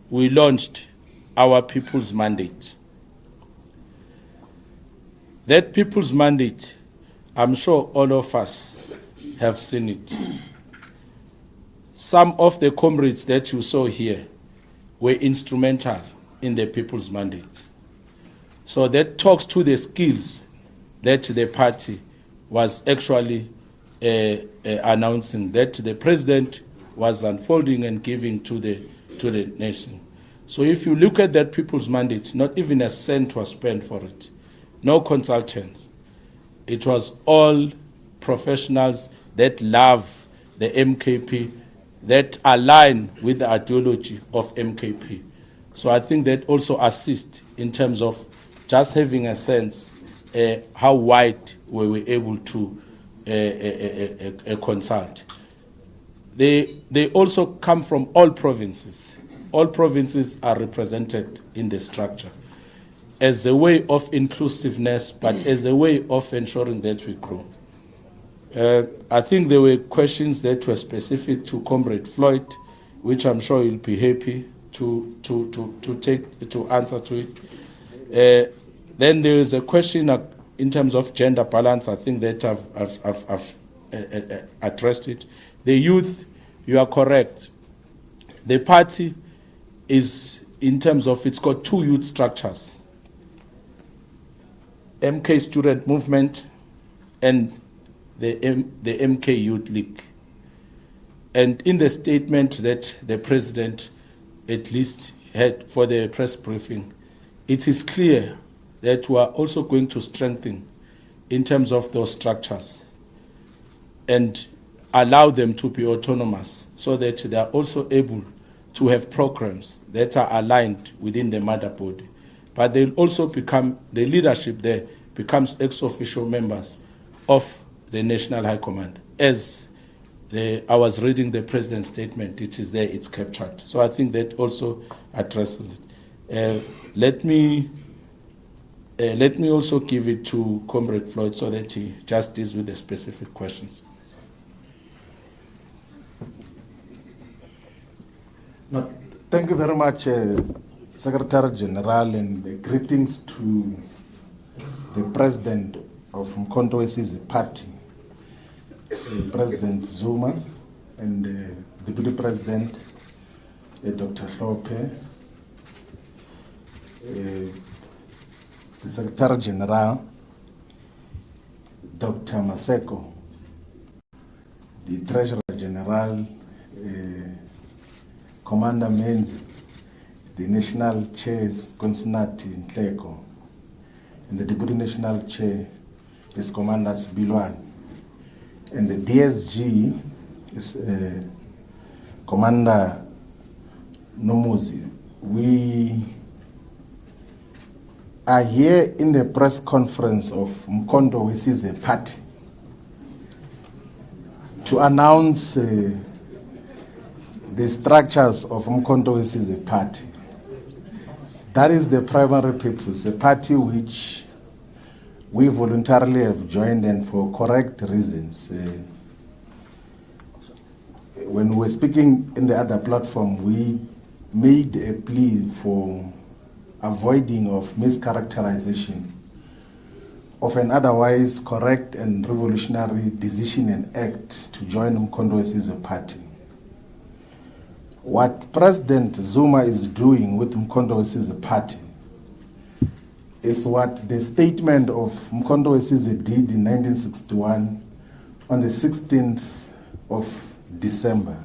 Speaker 2: we launched our People's Mandate. That People's Mandate, I'm sure all of us have seen it. Some of the comrades that you saw here were instrumental in the People's Mandate. So that talks to the skills that the party was actually announcing, that the president was unfolding and giving to the nation. So if you look at that People's Mandate, not even a cent was spent for it. No consultants. It was all professionals that love the MKP, that align with the ideology of MKP. So I think that also assists in terms of just having a sense how wide we were able to consult. They also come from all provinces. All provinces are represented in the structure as a way of inclusiveness, but as a way of ensuring that we grow. I think there were questions that were specific to Comrade Floyd, which I'm sure he'll be happy to answer to it. Then there is a question in terms of gender balance. I think that I've addressed it. The youth, you are correct. The party is, in terms of, it's got two youth structures: MK Student Movement and the MK Youth League. And in the statement that the president at least had for the press briefing, it is clear that we are also going to strengthen in terms of those structures and allow them to be autonomous so that they are also able to have programs that are aligned within the mother body. But they'll also become, the leadership there becomes ex-official members of the National High Command. As I was reading the president's statement, it is there, it's captured. So I think that also addresses it. Let me also give it to Comrade Floyd so that he just deals with the specific questions.
Speaker 9: No, thank you very much, Secretary General, and greetings to the President of Mkhonto weSizwe Party, President Zuma, and the Deputy President, Dr. Hlophe, the Secretary General, Dr. Maseko, the Treasurer General, Commander Menzi, the National Chair, Consinati Nhleko, and the Deputy National Chair is Commander Sibilwan, and the DSG is Commander Nomuzi. We are here in the press conference of Mkhonto weSizwe Party to announce the structures of Mkhonto weSizwe Party. That is the primary purpose, a party which we voluntarily have joined and for correct reasons. When we were speaking in the other platform, we made a plea for avoiding of mischaracterization of an otherwise correct and revolutionary decision and act to join Mkhonto weSizwe Party. What President Zuma is doing with Mkhonto weSizwe Party is what the statement of Mkhonto weSizwe did in 1961 on the 16th of December,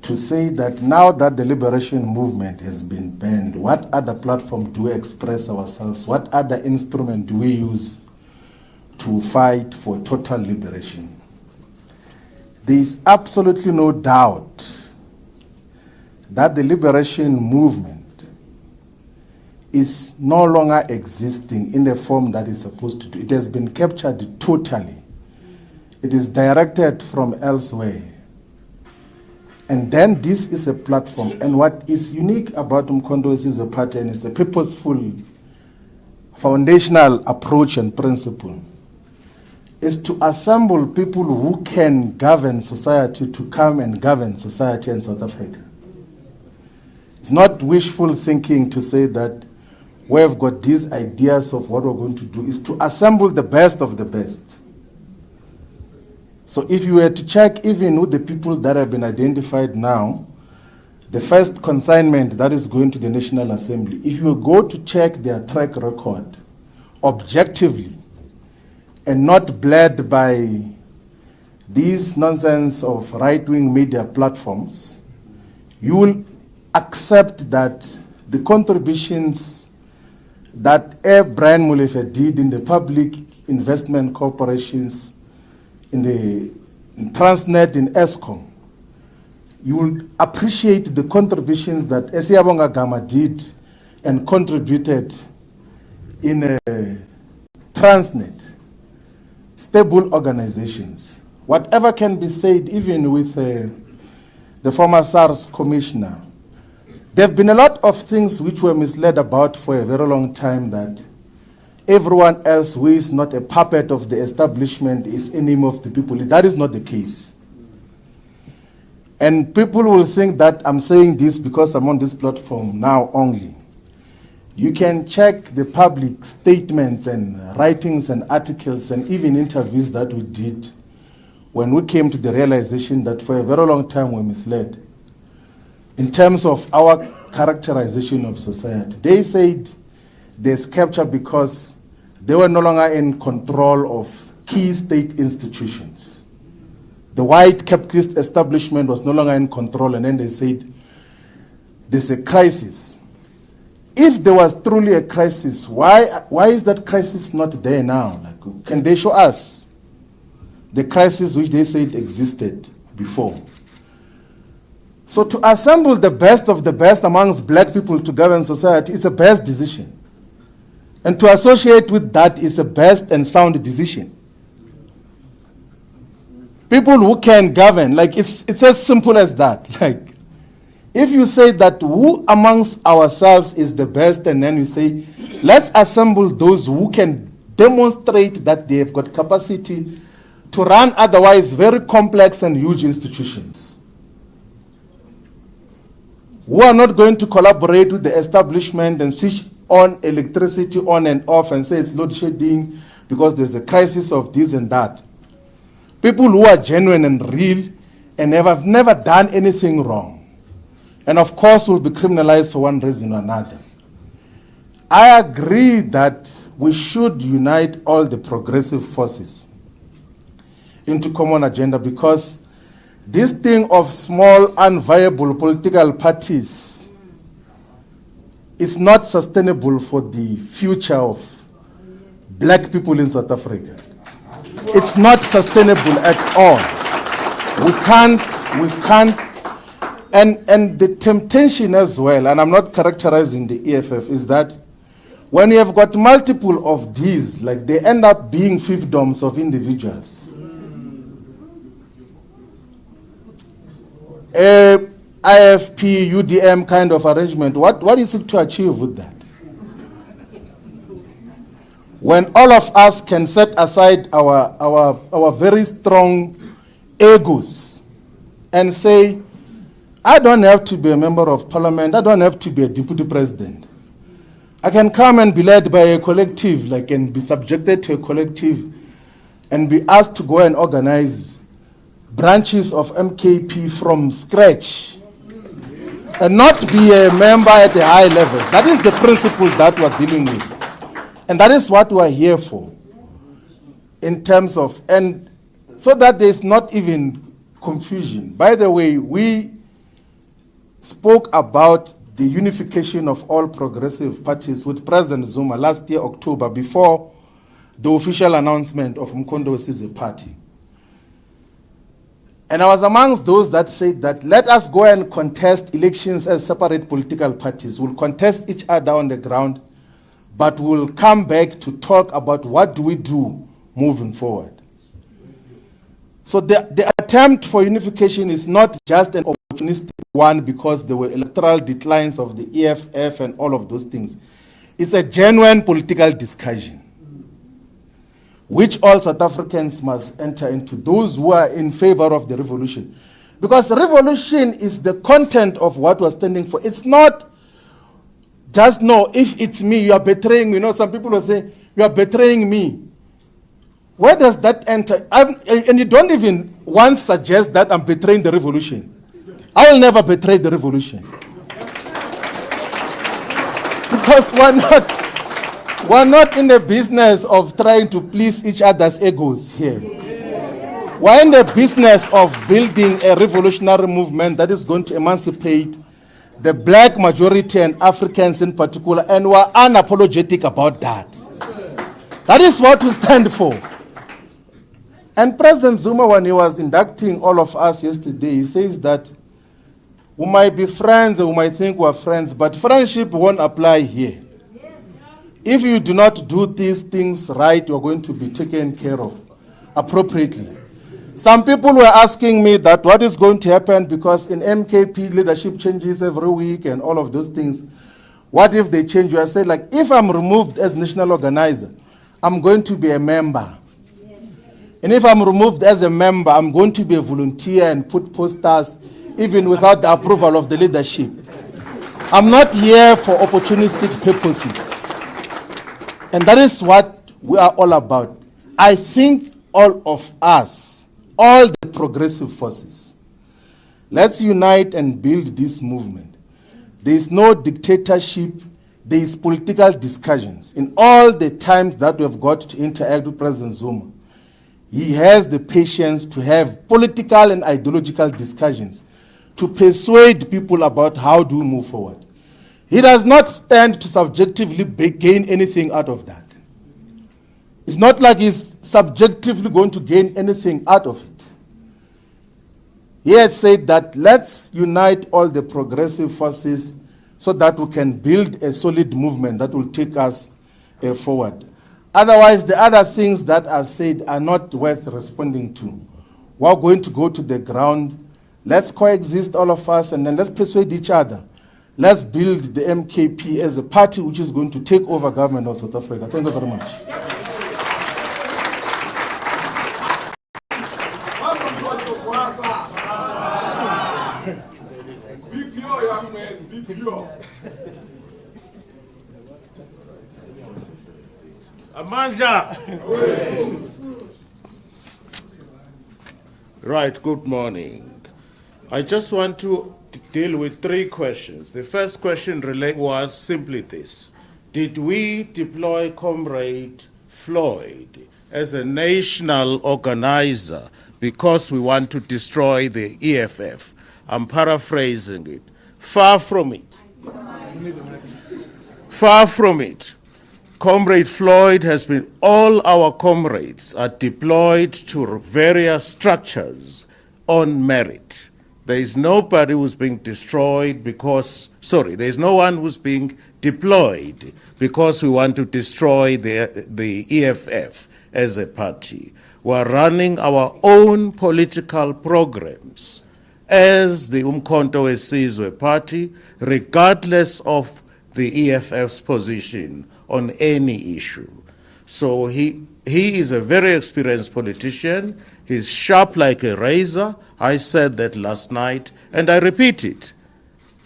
Speaker 9: to say that now that the liberation movement has been banned, what other platform do we express ourselves? What other instrument do we use to fight for total liberation? There is absolutely no doubt that the liberation movement is no longer existing in the form that it's supposed to do. It has been captured totally. It is directed from elsewhere. And then this is a platform. And what is unique about Mkhonto weSizwe Party, and it's a purposeful foundational approach and principle is to assemble people who can govern society to come and govern society in South Africa. It's not wishful thinking to say that we've got these ideas of what we're going to do. Is to assemble the best of the best. So if you were to check even with the people that have been identified now, the first consignment that is going to the National Assembly, if you go to check their track record objectively and not bled by these nonsense of right-wing media platforms, you will accept that the contributions that Brian Molefe did in the public investment corporations, in Transnet, in ESCOM, you will appreciate the contributions that Esiabonga Gama did and contributed in Transnet, stable organizations. Whatever can be said, even with the former SARS commissioner, there have been a lot of things which were misled about for a very long time, that everyone else who is not a puppet of the establishment is enemy of the people. That is not the case. And people will think that I'm saying this because I'm on this platform now only. You can check the public statements and writings and articles and even interviews that we did when we came to the realization that for a very long time we're misled in terms of our characterization of society. They said there's capture because they were no longer in control of key state institutions. The white capitalist establishment was no longer in control, and then they said there's a crisis. If there was truly a crisis, why is that crisis not there now? Like, can they show us the crisis which they said existed before? So to assemble the best of the best amongst black people to govern society is a best decision. And to associate with that is a best and sound decision. People who can govern, like it's as simple as that. Like, if you say that who amongst ourselves is the best, and then you say, let's assemble those who can demonstrate that they have got capacity to run otherwise very complex and huge institutions, who are not going to collaborate with the establishment and switch on electricity on and off and say it's load shedding because there's a crisis of this and that. People who are genuine and real and have never done anything wrong, and of course will be criminalized for one reason or another. I agree that we should unite all the progressive forces into common agenda, because this thing of small unviable political parties is not sustainable for the future of black people in South Africa. It's not sustainable at all. We can't, and the temptation as well, and I'm not characterizing the EFF, is that when you have got multiple of these, like they end up being fiefdoms of individuals. IFP, UDM kind of arrangement, what is it to achieve with that? When all of us can set aside our very strong egos and say, I don't have to be a member of parliament, I don't have to be a deputy president. I can come and be led by a collective, like, and be subjected to a collective and be asked to go and organize branches of MKP from scratch and not be a member at the high levels. That is the principle that we're dealing with. And that is what we're here for, in terms of, and so that there's not even confusion. By the way, we spoke about the unification of all progressive parties with President Zuma last year, October, before the official announcement of Mkondo Wesize Party. And I was amongst those that said that let us go and contest elections as separate political parties. We'll contest each other on the ground, but we'll come back to talk about what do we do moving forward. So the attempt for unification is not just an opportunistic one because there were electoral declines of the EFF and all of those things. It's a genuine political discussion, which all South Africans must enter into, those who are in favor of the revolution. Because revolution is the content of what we're standing for. It's not just, no, if it's me, you are betraying me. You know, some people will say, you are betraying me. Where does that enter? And you don't even once suggest that I'm betraying the revolution. I will never betray the revolution. Because we're not in the business of trying to please each other's egos here. We're in the business of building a revolutionary movement that is going to emancipate the black majority and Africans in particular, and we're unapologetic about that. That is what we stand for. And President Zuma, when he was inducting all of us yesterday, he says that we might be friends or we might think we're friends, but friendship won't apply here. If you do not do these things right, you're going to be taken care of appropriately. Some people were asking me that what is going to happen, because in MKP leadership changes every week and all of those things. What if they change? I say, like, if I'm removed as national organizer, I'm going to be a member. And if I'm removed as a member, I'm going to be a volunteer and put posters even without the approval of the leadership. I'm not here for opportunistic purposes. And that is what we are all about. I think all of us, all the progressive forces, let's unite and build this movement. There is no dictatorship, there is political discussions. In all the times that we have got to interact with President Zuma, he has the patience to have political and ideological discussions to persuade people about how to move forward. He does not stand to subjectively gain anything out of that. It's not like he's subjectively going to gain anything out of it. He had said that let's unite all the progressive forces so that we can build a solid movement that will take us forward. Otherwise, the other things that are said are not worth responding to. We're going to go to the ground. Let's coexist, all of us, and then let's persuade each other. Let's build the MKP as a party which is going to take over government of South Africa. Thank you very much.
Speaker 10: Amanda. Right, good morning. I just want to deal with three questions. The first question was simply this. Did we deploy Comrade Floyd as a national organizer because we want to destroy the EFF? I'm paraphrasing it. Far from it. Far from it. Comrade Floyd has been, all our comrades are deployed to various structures on merit. There is nobody who's being destroyed because, there is no one who's being deployed because we want to destroy the EFF as a party. We're running our own political programs as the Umkhonto weSizwe party, regardless of the EFF's position on any issue. So he is a very experienced politician. He's sharp like a razor. I said that last night, and I repeat it.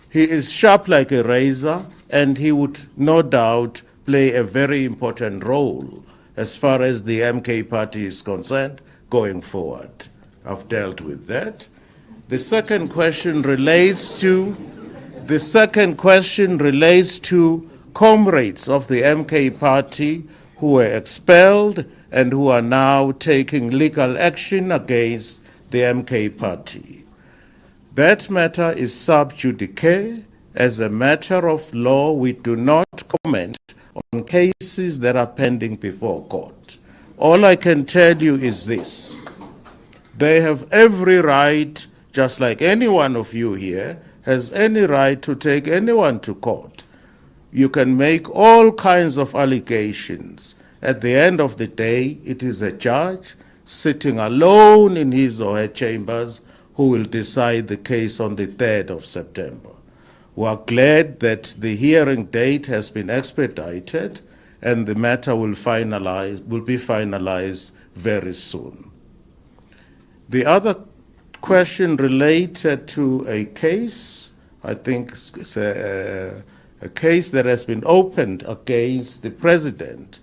Speaker 10: He is sharp like a razor, and he would no doubt play a very important role as far as the MK party is concerned going forward. I've dealt with that. The second question relates to comrades of the MK party who were expelled and who are now taking legal action against the MK party. That matter is sub judice. As a matter of law, we do not comment on cases that are pending before court. All I can tell you is this. They have every right, just like any one of you here, has any right to take anyone to court. You can make all kinds of allegations. At the end of the day, it is a judge sitting alone in his or her chambers who will decide the case on the 3rd of September. We are glad that the hearing date has been expedited and the matter will be finalized very soon. The other question related to a case, I think it's a case that has been opened against the president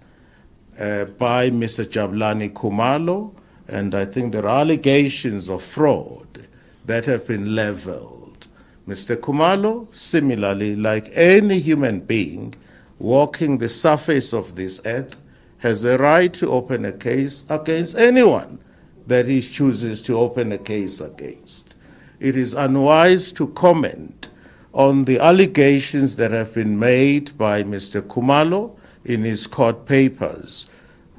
Speaker 10: by Mr. Jabulani Khumalo, and I think there are allegations of fraud that have been leveled. Mr. Khumalo, similarly, like any human being walking the surface of this earth, has a right to open a case against anyone that he chooses to open a case against. It is unwise to comment on the allegations that have been made by Mr. Khumalo in his court papers,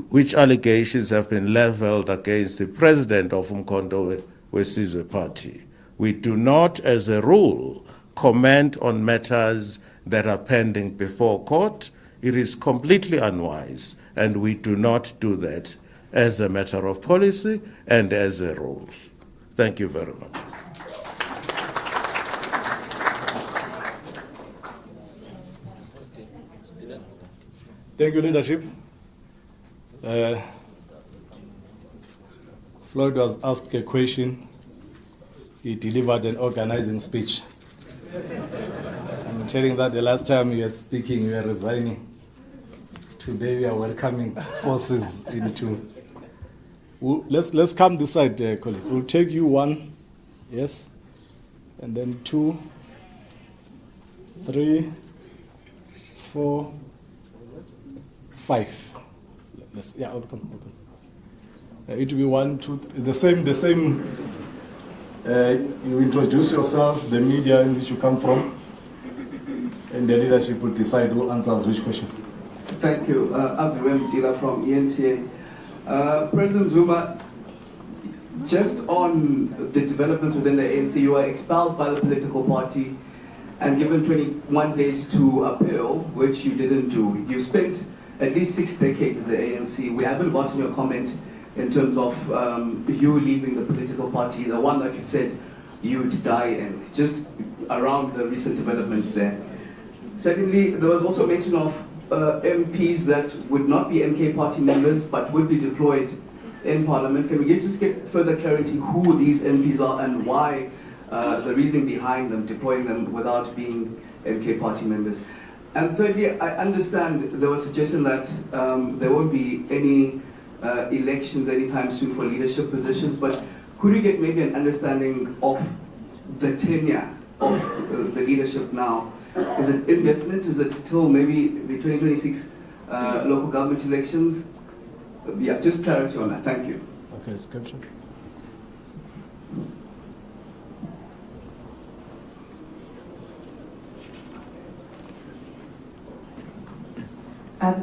Speaker 10: which allegations have been leveled against the president of Umkhonto weSizwe Party. We do not, as a rule, comment on matters that are pending before court. It is completely unwise, and we do not do that as a matter of policy and as a rule. Thank you very much.
Speaker 1: Thank you, leadership. Floyd was asked a question. He delivered an organizing speech. I'm telling that the last time you were speaking, you were resigning. Today we are welcoming forces into. Let's come this side, colleagues. We'll take you 1, yes, and then 2, 3, 4, 5. Welcome. It will be 1, 2, the same. You introduce yourself, the media in which you come from, and the leadership will decide who answers which question.
Speaker 11: Thank you. Abdurrahim Dila from ENCA. President Zuma, just on the developments within the ANC, you were expelled by the political party and given 21 days to appeal, which you didn't do. You spent at least 6 decades in the ANC. We haven't gotten your comment in terms of you leaving the political party, the one that you said you'd die in, just around the recent developments there. Secondly, there was also mention of MPs that would not be MK party members but would be deployed in Parliament. Can we just get further clarity who these MPs are and why the reasoning behind them, deploying them without being MK party members? And thirdly, I understand there was suggestion that there won't be any elections anytime soon for leadership positions, but could we get maybe an understanding of the tenure of the leadership now? Is it indefinite? Is it till maybe the 2026 local government elections? Yeah, just clarity on that. Thank you.
Speaker 1: Okay, scripture.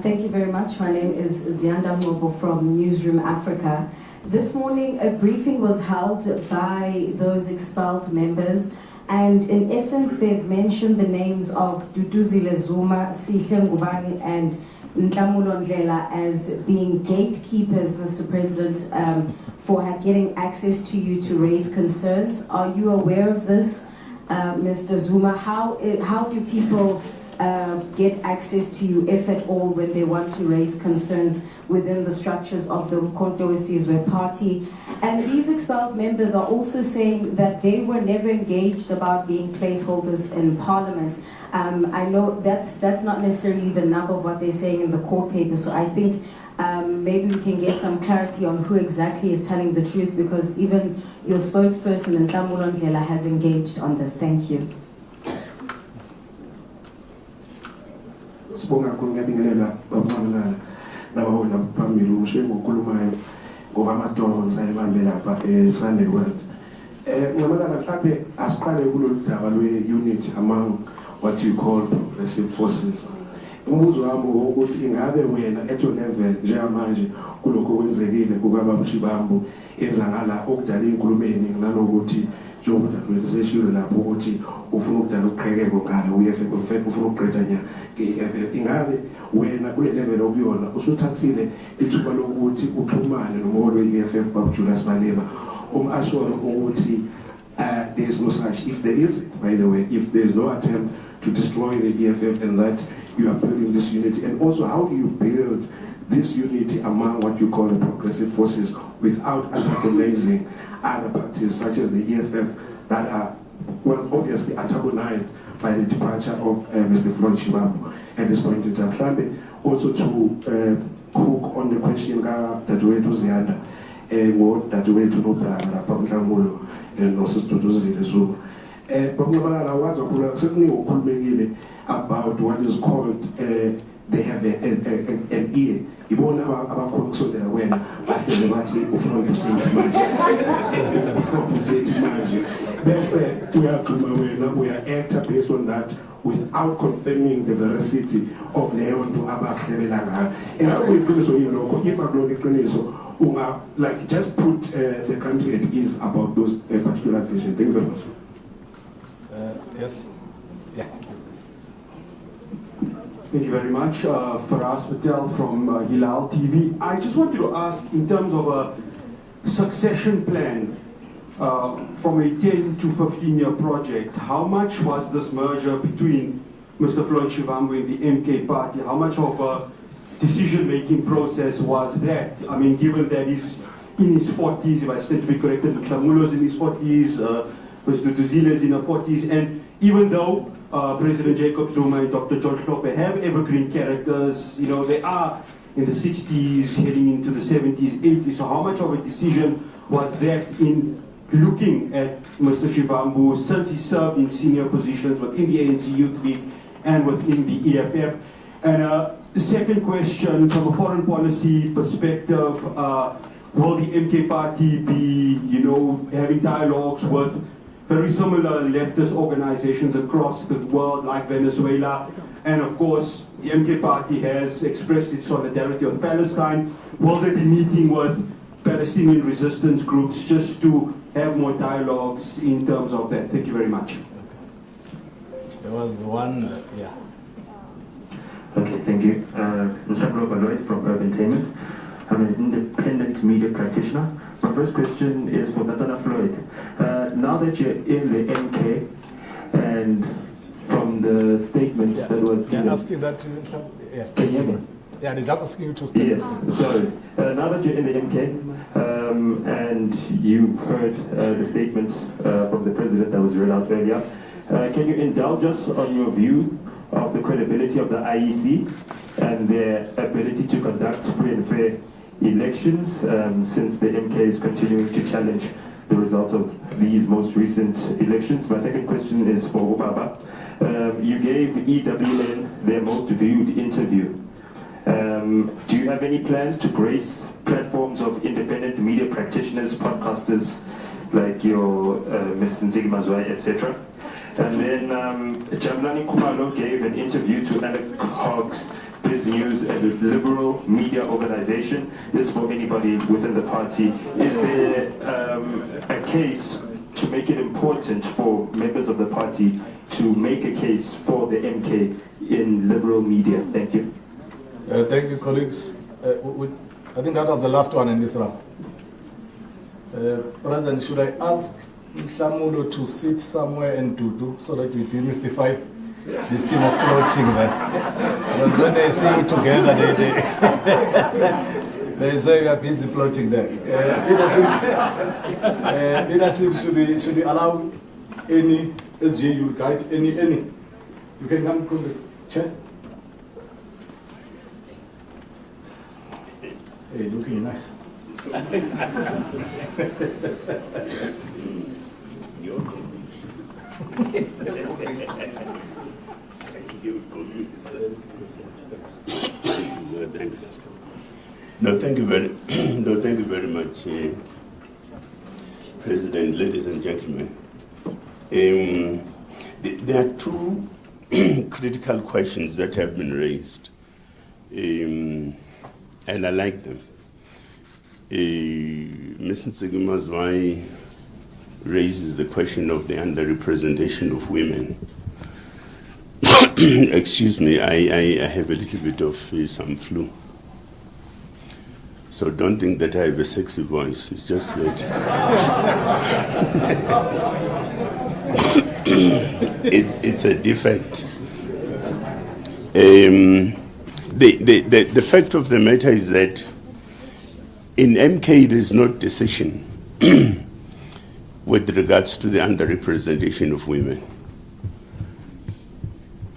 Speaker 12: Thank you very much. My name is Zianda Mobo from Newsroom Africa. This morning, a briefing was held by those expelled members, and in essence, they've mentioned the names of Duduzile Zuma, Sihle Ngubane, and Nhlamulo Ndlela as being gatekeepers, Mr. President, for getting access to you to raise concerns. Are you aware of this, Mr. Zuma? How do people get access to you, if at all, when they want to raise concerns within the structures of the Umkhonto weSizwe Party? And these expelled members are also saying that they were never engaged about being placeholders in Parliament. I know that's not necessarily the number of what they're saying in the court paper, so I think maybe we can get some clarity on who exactly is telling the truth, because even your spokesperson, Nhlamulo Ndlela, has engaged on this. Thank you.
Speaker 13: Sibonga kakhulu ngiyabingelela babonakala nabaholi phambili umshengo okhulumayo ngoba amadolo ngisayibambe lapha Sunday World. Ngamalanga mhlawumbe asiqale kulolu daba lwe-unity among what you call progressive forces. Umbuzo wami ukuthi ingabe wena at your level njengamanje kulokho okwenzekile kukaBabushiBambu ezangala okudala inkulumeni nanokuthi njengoba seshilo lapho ukuthi ufuna ukudala uqhekeko ngale uyefe ufuna ukuqeda nya ke-EFF, ingabe wena kule level okuyona usuthathile ithuba lokuthi uxhumane nomholi we-EFF Baba Julius Malema ashore ukuthi there is no such. If there is, by the way, if there is no attempt to destroy the EFF and that you are building this unity, and also how do you build this unity among what you call the progressive forces without antagonizing other parties such as the EFF that are, well, obviously antagonized by the departure of Mr. Floyd Shivambu at this point in time. Also to cook on the question that way to Zianda, that way to no brother, Pamlamulo, and also to Zuma. But I was certainly about what is called they have an ear. Ibona abakhongisondela wena bahleze bathi ufuna ukusethi manje bese uyaxhuma wena uya-acta based on that without confirming the veracity of leyo nto abahlebela ngayo. Engakuyiqiniso yilokho if akulona iqiniso unga like just put the country at ease about those particular questions. Thank you very much.
Speaker 1: Yes. Yeah.
Speaker 14: Thank you very much. Faraz Patel from Hilal TV. I just wanted to ask, in terms of a succession plan from a 10 to 15-year project, how much was this merger between Mr. Floyd Shivambu and the MK party? How much of a decision-making process was that? I mean, given that he's in his 40s, if I stand to be corrected, Klamulo's in his 40s, Mr. Duzile is in her 40s, and even though President Jacob Zuma and Dr. John Hlophe have evergreen characters, you know, they are in the 60s, heading into the 70s, 80s, so how much of a decision was that in looking at Mr. Shivambu since he served in senior positions within the ANC Youth League and within the EFF? And the second question, from a foreign policy perspective, will the MK party be, you know, having dialogues with very similar leftist organizations across the world, like Venezuela? And of course, the MK party has expressed its solidarity with Palestine. Will they be meeting with Palestinian resistance groups just to have more dialogues in terms of that? Thank you very much.
Speaker 1: There was one, yeah.
Speaker 15: Okay, thank you. Mr. Baloy from Urbantainment. I'm an independent media practitioner. My first question is for Natana Floyd. Now that you're in the MK, and from the statements that was given...
Speaker 1: asking that to yes,
Speaker 15: can you hear me?
Speaker 1: Yeah, they're just asking you to stay.
Speaker 15: Yes, sorry. Now that you're in the MK, and you heard the statements from the president that was read out earlier, can you indulge us on your view of the credibility of the IEC and their ability to conduct free and fair elections, since the MK is continuing to challenge the results of these most recent elections? My second question is for Obaba. You gave EWN their most viewed interview. Do you have any plans to grace platforms of independent media practitioners, podcasters like your Ms. Nzigi Mazwai, etc.? And then Jamlani Kumalo gave an interview to Alec Hoggs Biz News, a liberal media organization. This is for anybody within the party. Is there a case to make it important for members of the party to make a case for the MK in liberal media? Thank you.
Speaker 1: Thank you, colleagues. I think that was the last one in this round. President, should I ask Mhlamulo to sit somewhere and do so that we demystify this thing of floating there? Because when they see you together, they say we are busy floating there. Leadership, should we allow any SJU guide, any? You can come to the chair. Hey, looking nice.
Speaker 16: No, thanks. No, thank you very much, President, ladies and gentlemen. There are two critical questions that have been raised, and I like them. Ms. Nzigi Mazwai raises the question of the underrepresentation of women. Excuse me, I have a little bit of some flu. So don't think that I have a sexy voice. It's just that it's a defect. The fact of the matter is that in MK there is no decision with regards to the underrepresentation of women.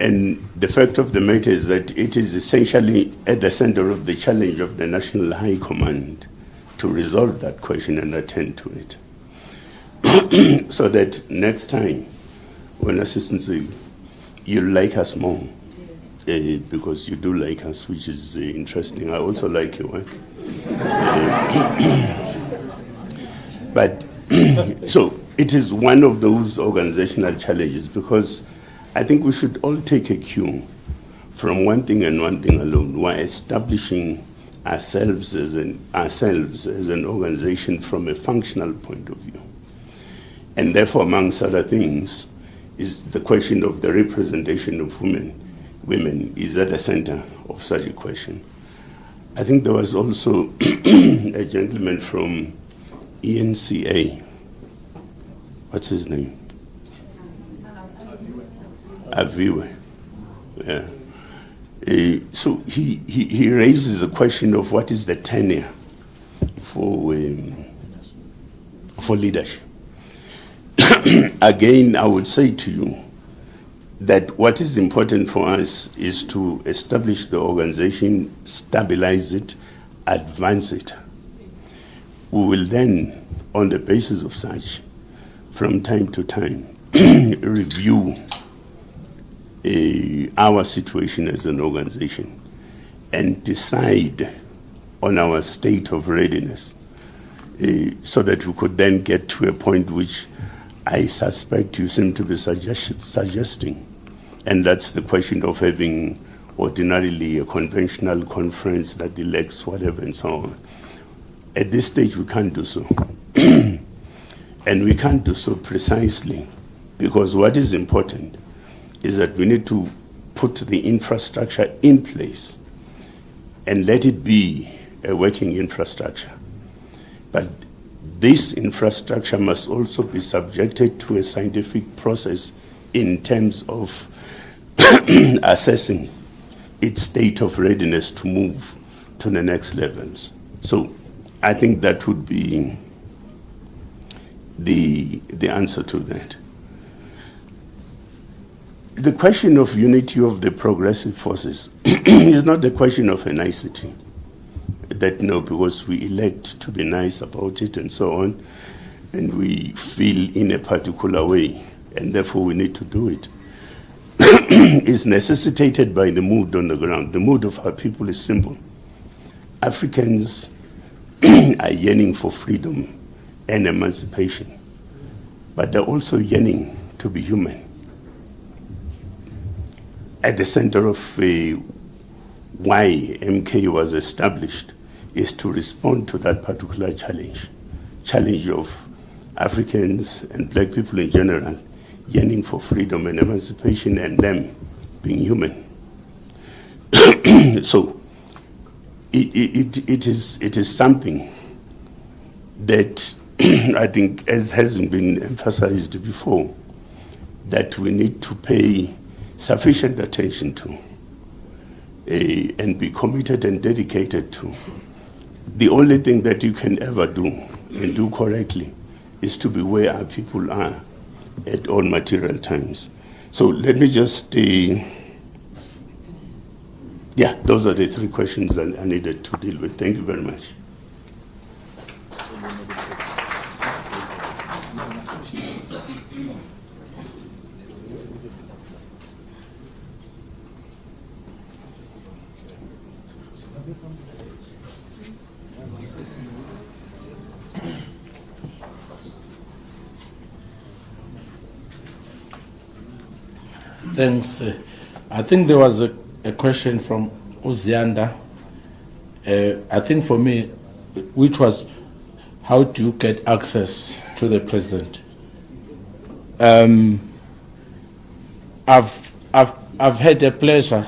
Speaker 16: And the fact of the matter is that it is essentially at the center of the challenge of the National High Command to resolve that question and attend to it. So that next time, when assistants say, you like us more, because you do like us, which is interesting. I also like your work. But so it is one of those organizational challenges, because I think we should all take a cue from one thing and one thing alone. We're establishing ourselves as an organization from a functional point of view. And therefore, amongst other things, is the question of the representation of women is at the center of such a question. I think there was also a gentleman from ENCA. What's his name? Aviwe. Yeah. So he raises the question of what is the tenure for leadership. Again, I would say to you that what is important for us is to establish the organization, stabilize it, advance it. We will then, on the basis of such, from time to time, review our situation as an organization and decide on our state of readiness so that we could then get to a point which I suspect you seem to be suggesting. And that's the question of having ordinarily a conventional conference that elects whatever and so on. At this stage, we can't do so. And we can't do so precisely because what is important is that we need to put the infrastructure in place and let it be a working infrastructure. But this infrastructure must also be subjected to a scientific process in terms of assessing its state of readiness to move to the next levels. So I think that would be the answer to that. The question of unity of the progressive forces is not the question of a nicety. That no, because we elect to be nice about it and so on, and we feel in a particular way, and therefore we need to do it, is necessitated by the mood on the ground. The mood of our people is simple. Africans are yearning for freedom and emancipation, but they're also yearning to be human. At the center of why MK was established is to respond to that particular challenge of Africans and black people in general yearning for freedom and emancipation and them being human. So it is something that I think, as hasn't been emphasized before, that we need to pay sufficient attention to and be committed and dedicated to. The only thing that you can ever do and do correctly is to be where our people are at all material times. So let me just, those are the three questions I needed to deal with. Thank you very much.
Speaker 2: Thanks. I think there was a question from Uzianda. I think for me, which was, how do you get access to the president? I've had a pleasure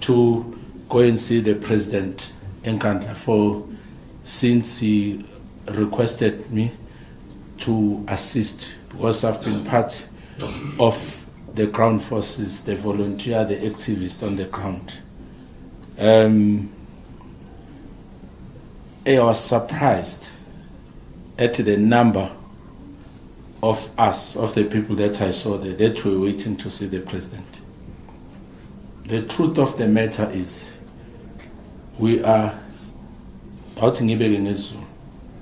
Speaker 2: to go and see the president in Nkandla for since he requested me to assist, because I've been part of the ground forces, the volunteer, the activists on the ground. I was surprised at the number of us, of the people that I saw there, that were waiting to see the president. The truth of the matter is, we are out in Ibegenezu.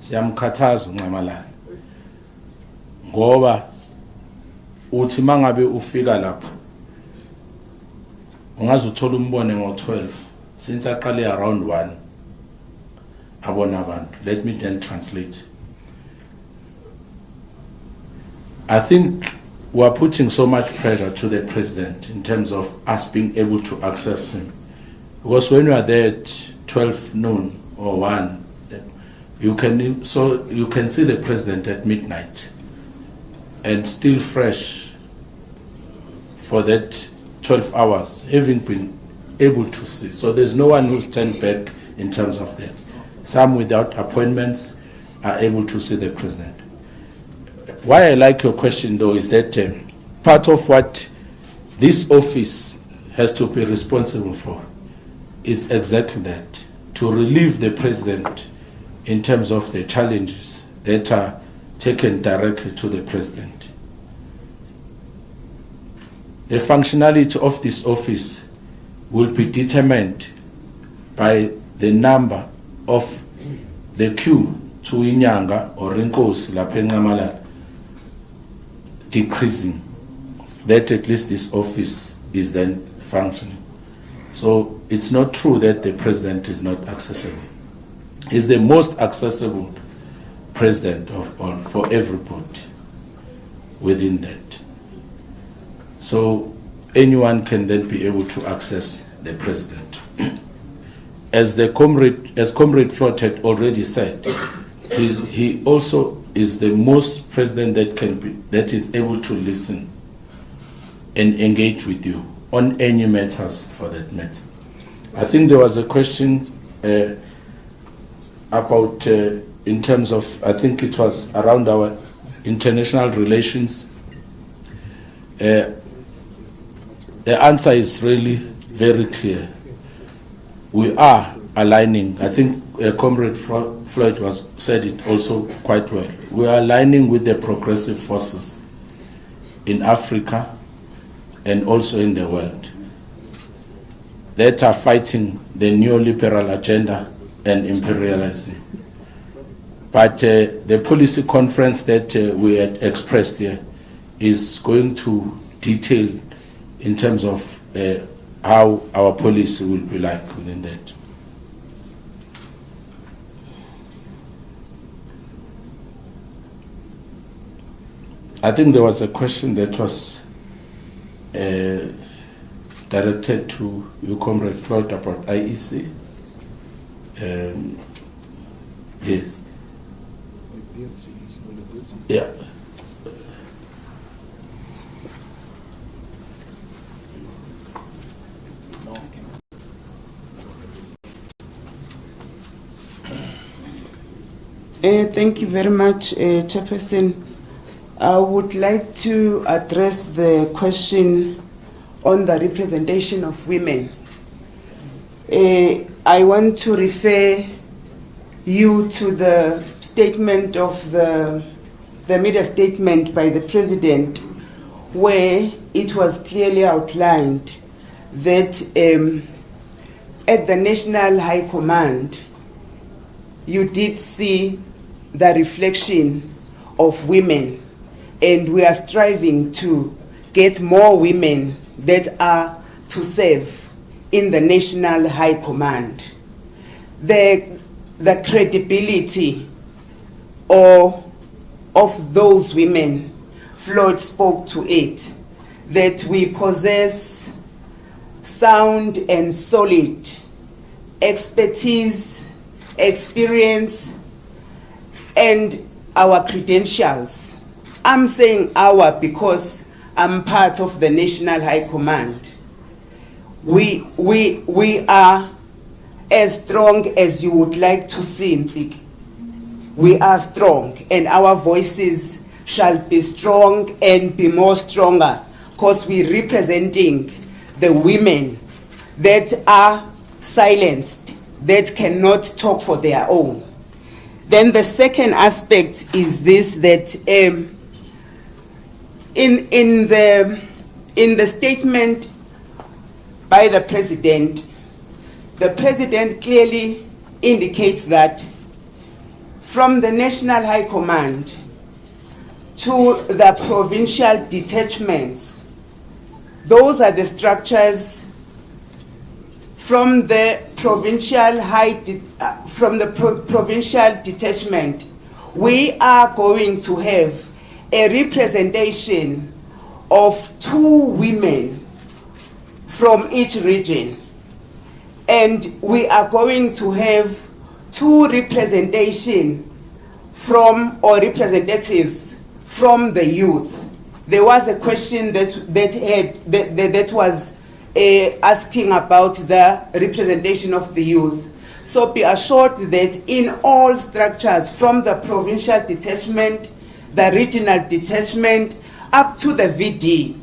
Speaker 2: Siyamkhathaza uNcamalala. Ngoba uthi mangabe ufika lapha ungaze uthola umbone ngo-12 since aqale around 1 abona abantu. Let me then translate. I think we are putting so much pressure to the president in terms of us being able to access him, because when you are there at 12 noon or 1, you can see the president at midnight and still fresh for that 12 hours, having been able to see. So there's no one who stands back in terms of that. Some without appointments are able to see the president. Why I like your question though is that part of what this office has to be responsible for is exactly that, to relieve the president in terms of the challenges that are taken directly to the president. The functionality of this office will be determined by the number of the queue to Inyanga or Inkosi lapha eNcamalala decreasing, that at least this office is then functioning. So it's not true that the president is not accessible. He's the most accessible president of all for everybody within that. So anyone can then be able to access the president. As Comrade Floyd had already said, he also is the most president that is able to listen and engage with you on any matters for that matter. I think there was a question about in terms of, I think it was around our international relations. The answer is really very clear. We are aligning. I think Comrade Floyd said it also quite well. We are aligning with the progressive forces in Africa and also in the world that are fighting the neoliberal agenda and imperialism. But the policy conference that we had expressed here is going to detail in terms of how our policy will be like within that. I think there was a question that was directed to you, Comrade Floyd, about IEC. Yes. Yeah.
Speaker 17: Thank you very much, Chairperson. I would like to address the question on the representation of women. I want to refer you to the statement of the media statement by the President, where it was clearly outlined that at the National High Command, you did see the reflection of women, and we are striving to get more women that are to serve in the National High Command. The credibility of those women, Floyd spoke to it, that we possess sound and solid expertise, experience, and our credentials. I'm saying our because I'm part of the National High Command. We are as strong as you would like to see, Nsiki. We are strong, and our voices shall be strong and be more stronger, because we're representing the women that are silenced, that cannot talk for their own. Then the second aspect is this, that in the statement by the president clearly indicates that from the National High Command to the provincial detachments, those are the structures. From the provincial provincial detachment, we are going to have a representation of 2 women from each region, and we are going to have 2 representation from, or representatives from, the youth. There was a question that was asking about the representation of the youth. So be assured that in all structures, from the provincial detachment, the regional detachment, up to the VD,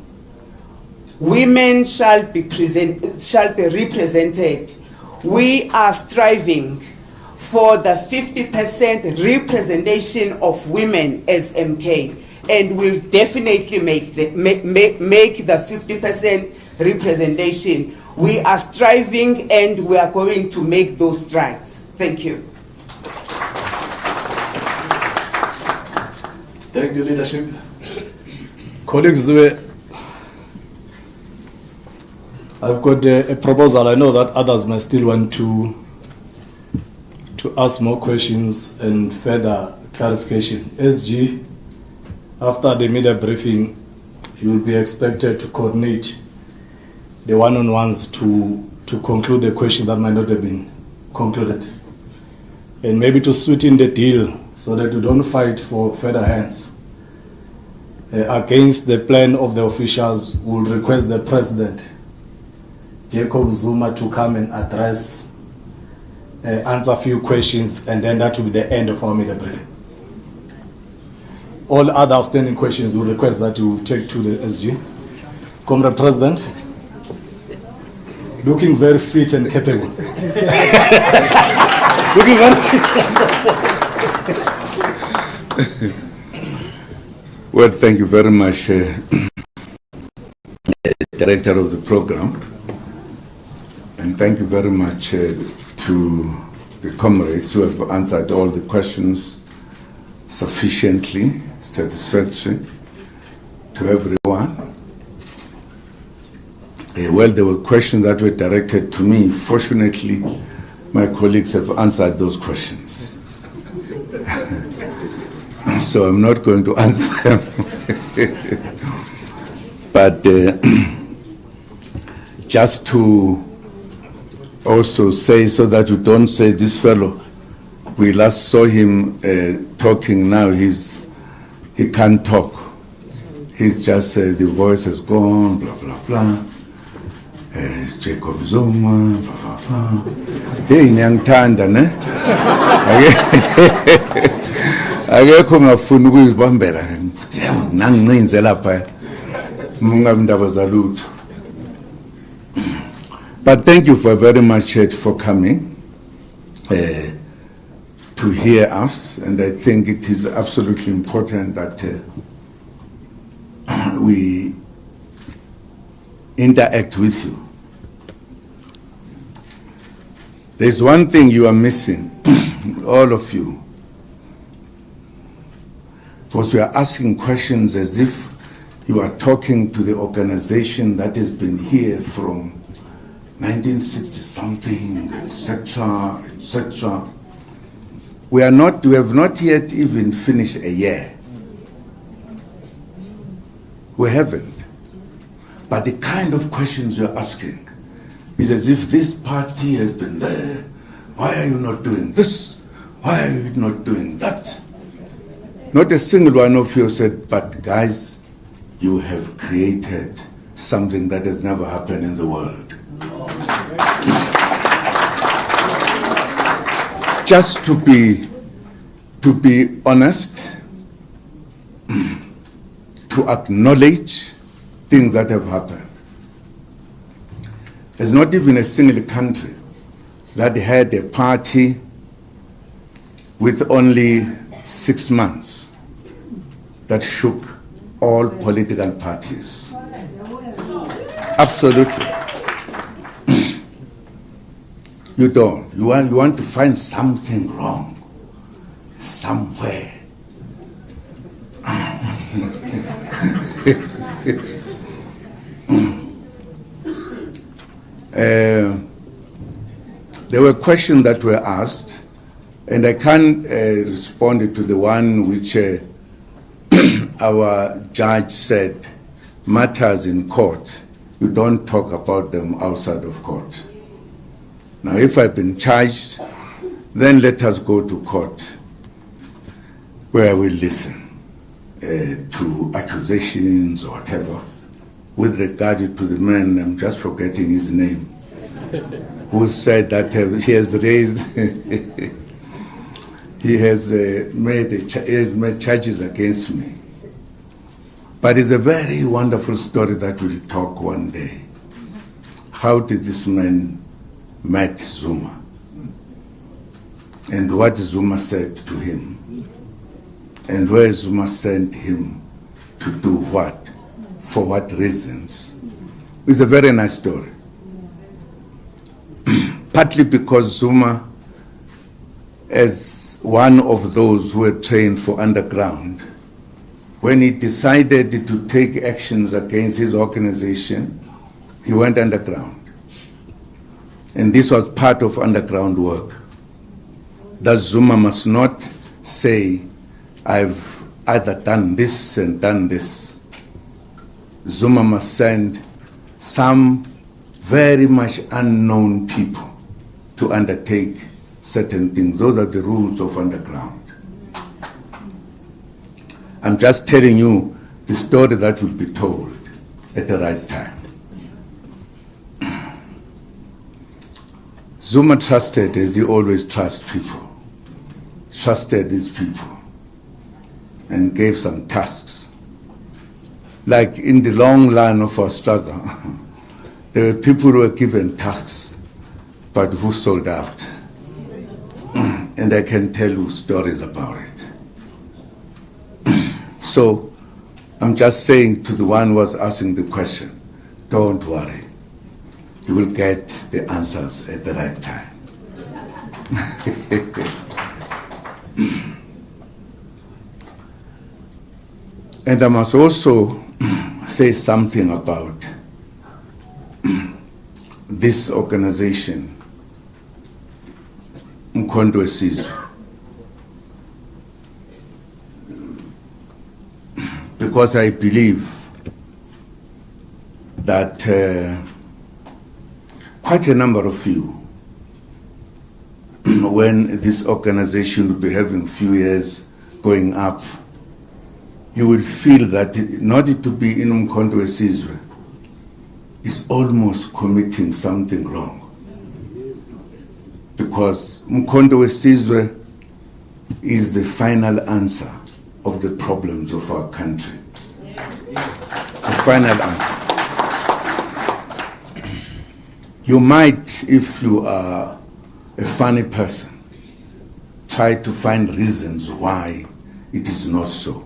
Speaker 17: women shall be represented. We are striving for the 50% representation of women as MK, and will definitely make the 50% representation. We are striving, and we are going to make those strides. Thank you.
Speaker 1: Thank you, leadership. Colleagues, I've got a proposal. I know that others may still want to ask more questions and further clarification. SG, after the media briefing, you will be expected to coordinate the one-on-ones to conclude the question that might not have been concluded. And maybe to sweeten the deal so that we don't fight for further hands. Against the plan of the officials, we'll request the President, Jacob Zuma, to come and address, answer a few questions, and then that will be the end of our media briefing. All other outstanding questions, we'll request that you take to the SG. Comrade President, looking very fit and capable. Looking very
Speaker 18: Well, thank you very much, Director of the program. And thank you very much to the comrades who have answered all the questions sufficiently, satisfactory to everyone. Well, there were questions that were directed to me. Fortunately, my colleagues have answered those questions. So I'm not going to answer them. But just to also say, so that you don't say this fellow, we last saw him talking now, he can't talk. He's just, the voice has gone, blah, blah, blah. It's Jacob Zuma, blah, blah, blah. Hey, ngiyangithanda, ne? Akekho ngafuna ukuzibambela ngithi nangincinze lapha mungabe indaba zalutho. But thank you very much for coming to hear us, and I think it is absolutely important that we interact with you. There's one thing you are missing, all of you. Because we are asking questions as if you are talking to the organization that has been here from 1960 something, etc., etc. We have not yet even finished a year. We haven't. But the kind of questions you're asking is as if this party has been there. Why are you not doing this? Why are you not doing that? Not a single one of you said, but guys, you have created something that has never happened in the world. just to be honest, to acknowledge things that have happened. There's not even a single country that had a party with only 6 months that shook all political parties. Absolutely. You don't. You want to find something wrong somewhere. There were questions that were asked, and I can't respond to the one which our judge said, matters in court, you don't talk about them outside of court. Now, if I've been charged, then let us go to court, where we listen to accusations or whatever. With regard to the man, I'm just forgetting his name, who said that he has raised, he has made charges against me. But it's a very wonderful story that we'll talk one day. How did this man met Zuma? And what Zuma said to him? And where Zuma sent him to do what? For what reasons? It's a very nice story. Partly because Zuma, as one of those who were trained for underground, when he decided to take actions against his organization, he went underground. And this was part of underground work. That Zuma must not say, I've either done this and done this. Zuma must send some very much unknown people to undertake certain things. Those are the rules of underground. I'm just telling you the story that will be told at the right time. Zuma trusted, as he always trusts people, trusted these people and gave some tasks. Like in the long line of our struggle, there were people who were given tasks, but who sold out. And I can tell you stories about it. So I'm just saying to the one who was asking the question, don't worry. You will get the answers at the right time. And I must also say something about this organization, Umkhonto weSizwe. Because I believe that quite a number of you, when this organization will be having few years going up, you will feel that not to be in Umkhonto weSizwe is almost committing something wrong. Because Umkhonto weSizwe is the final answer of the problems of our country. The final answer. You might, if you are a funny person, try to find reasons why it is not so,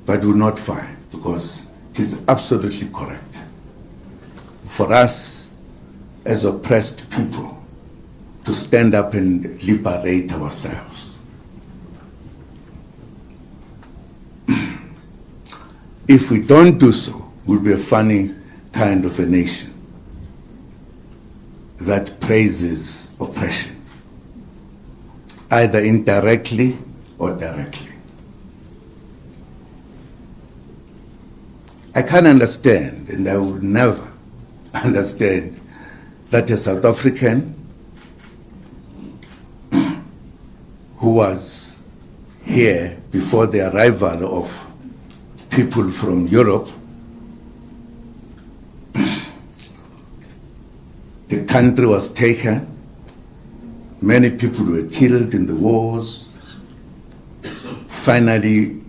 Speaker 18: but will not find, because it is absolutely correct. For us, as oppressed people, to stand up and liberate ourselves. If we don't do so, we'll be a funny kind of a nation that praises oppression, either indirectly or directly. I can't understand, and I will never understand, that a South African who was here before the arrival of people from Europe, the country was taken, Many people were killed in the wars. Finally,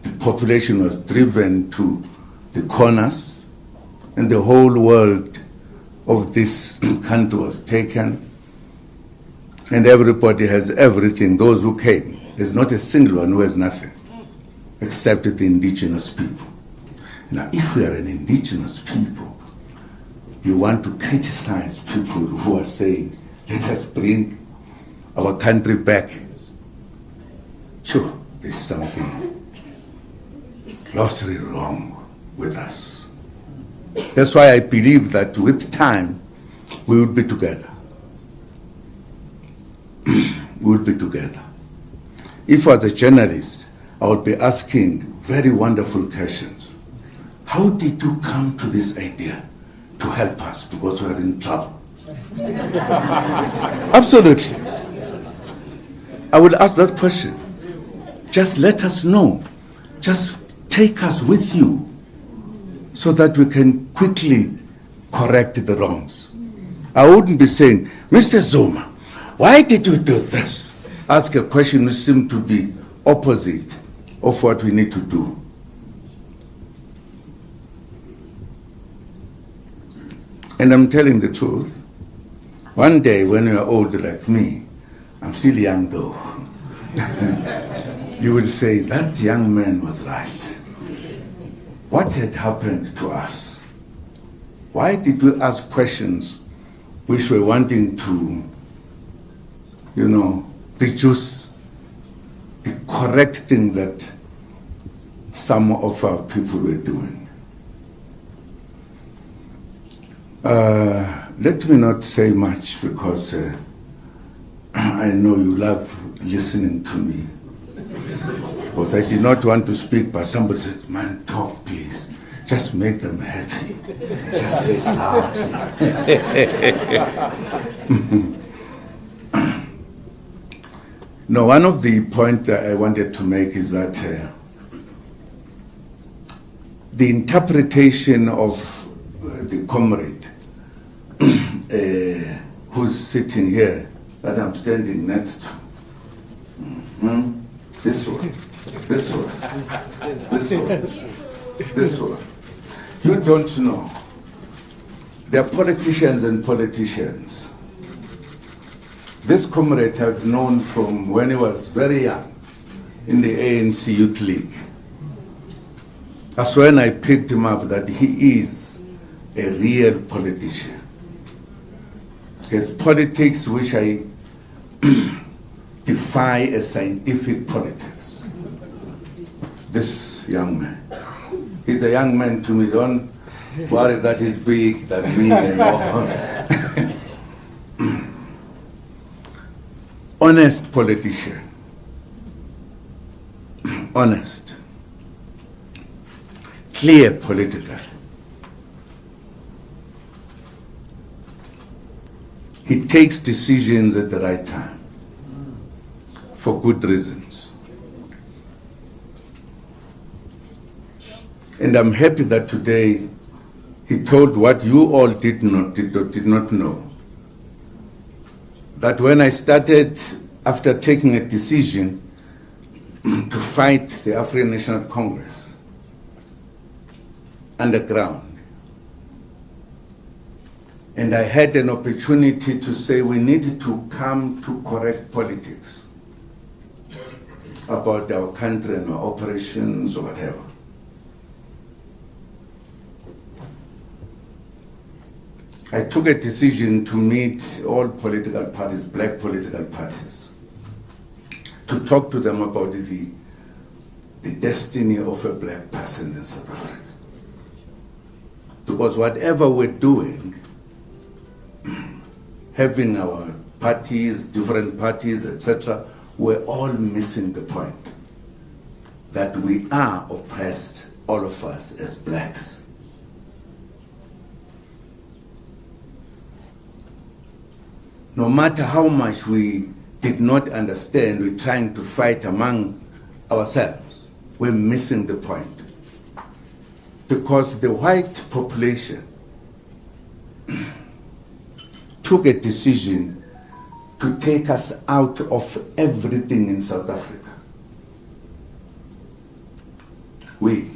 Speaker 18: the population was driven to the corners, and the whole world of this country was taken, and everybody has everything. Those who came, there's not a single one who has nothing, except the indigenous people. Now, if we are an indigenous people, you want to criticize people who are saying, let us bring our country back. Sure, there's something grossly wrong with us. That's why I believe that with time, we will be together. We will be together. If I was a journalist, I would be asking very wonderful questions. How did you come to this idea to help us because we are in trouble? Absolutely. I will ask that question. Just let us know. Just take us with you so that we can quickly correct the wrongs. I wouldn't be saying, Mr. Zuma, why did you do this? Ask a question which seems to be opposite of what we need to do. And I'm telling the truth. One day when you are old like me, I'm still young though, you will say, that young man was right. What had happened to us? Why did we ask questions which were wanting to, reduce the correct thing that some of our people were doing? Let me not say much because I know you love listening to me. Because I did not want to speak, but somebody said, man, talk please. Just make them happy. Just say something. No, one of the points that I wanted to make is that the interpretation of the comrade who's sitting here, that I'm standing next to, this one, this one, this one, this one. You don't know. There are politicians and politicians. This comrade I've known from when he was very young in the ANC Youth League. That's when I picked him up that he is a real politician. His politics, which I defy as scientific politics. This young man, he's a young man to me. Don't worry that he's big than me and all. Honest politician. Honest. Clear political. He takes decisions at the right time for good reasons. And I'm happy that today he told what you all did not know. That when I started, after taking a decision to fight the African National Congress underground, and I had an opportunity to say we needed to come to correct politics about our country and our operations or whatever. I took a decision to meet all political parties, black political parties, to talk to them about the destiny of a black person in South Africa. Because whatever we're doing, having our parties, different parties, etc., we're all missing the point that we are oppressed, all of us as blacks. No matter how much we did not understand, we're trying to fight among ourselves, we're missing the point. Because the white population took a decision to take us out of everything in South Africa. We,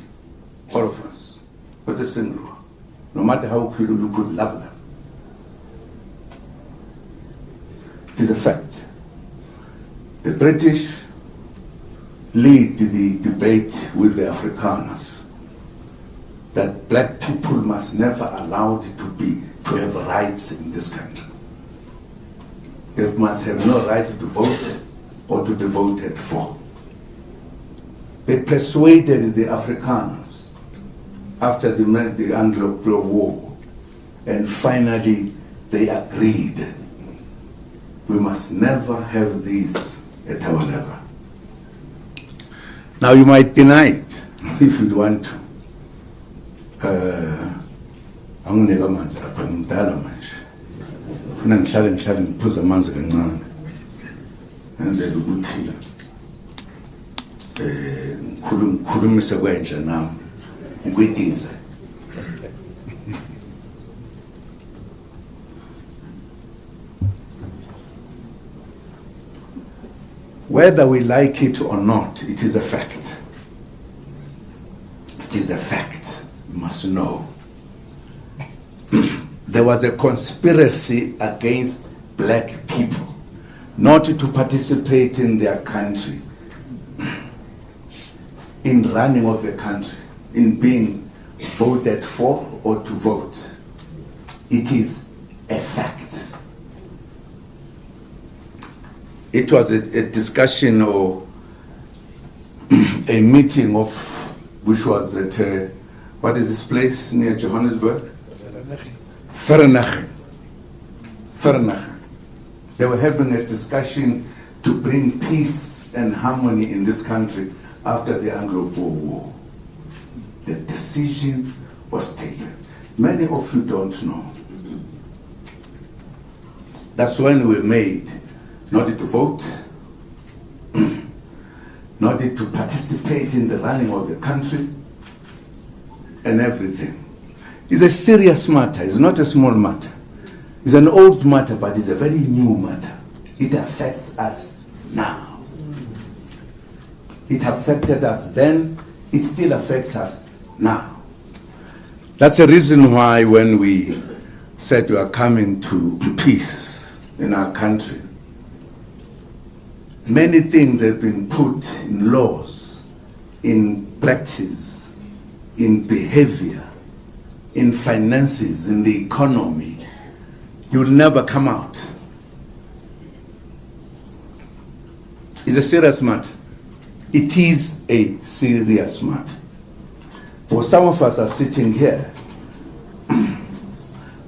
Speaker 18: all of us, not a single one, no matter how you could love them. It is a fact. The British lead the debate with the Afrikaners that black people must never allow it to have rights in this country. They must have no right to vote or to be voted for. They persuaded the Afrikaners after the Anglo-Boer War, and finally they agreed. We must never have these at our level. Now you might deny it if you want to. Angineka amanzi apha ngimdala manje. Ufuna ngihlale ngiphuza amanzi kancane. Ngenzela ukuthi ngikhulumise kwenja nami ngikwetize. Whether we like it or not, it is a fact. It is a fact. You must know. There was a conspiracy against black people not to participate in their country, in running of the country, in being voted for or to vote. It is a fact. It was a discussion or a meeting of, which was at, what is this place near Johannesburg? Vereeniging. They were having a discussion to bring peace and harmony in this country after the Anglo-Boer War. The decision was taken. Many of you don't know. That's when we made not to vote, not to participate in the running of the country, and everything. It's a serious matter. It's not a small matter. It's an old matter, but it's a very new matter. It affects us now. It affected us then. It still affects us now. That's the reason why when we said we are coming to peace in our country, many things have been put in laws, in practice, in behavior, in finances, in the economy. You will never come out. It's a serious matter. It is a serious matter. For some of us are sitting here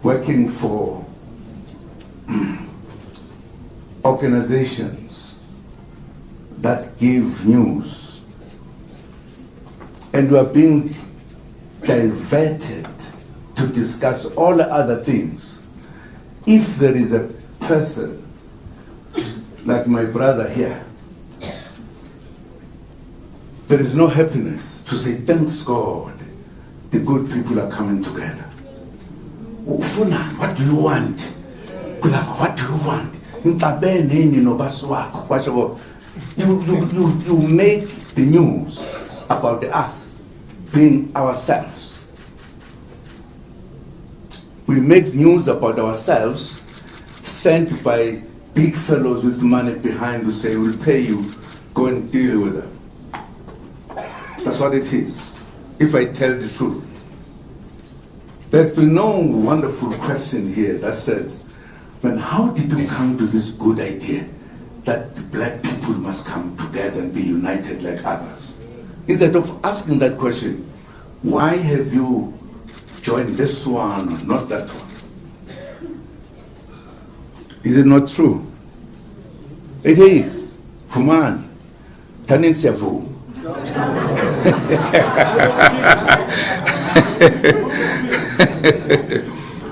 Speaker 18: working for organizations that give news, and we are being diverted to discuss all other things. If there is a person like my brother here, there is no happiness to say, thanks God, the good people are coming together. Ufuna, what do you want? Kulava, what do you want? You make the news about us being ourselves. We make news about ourselves sent by big fellows with money behind who say, we'll pay you, go and deal with them. That's what it is, if I tell the truth. There's been no wonderful question here that says, man, how did you come to this good idea that the black people must come together and be united like others? Instead of asking that question, why have you joined this one or not that one? Is it not true? It is. Fuman, Tanin Siavu.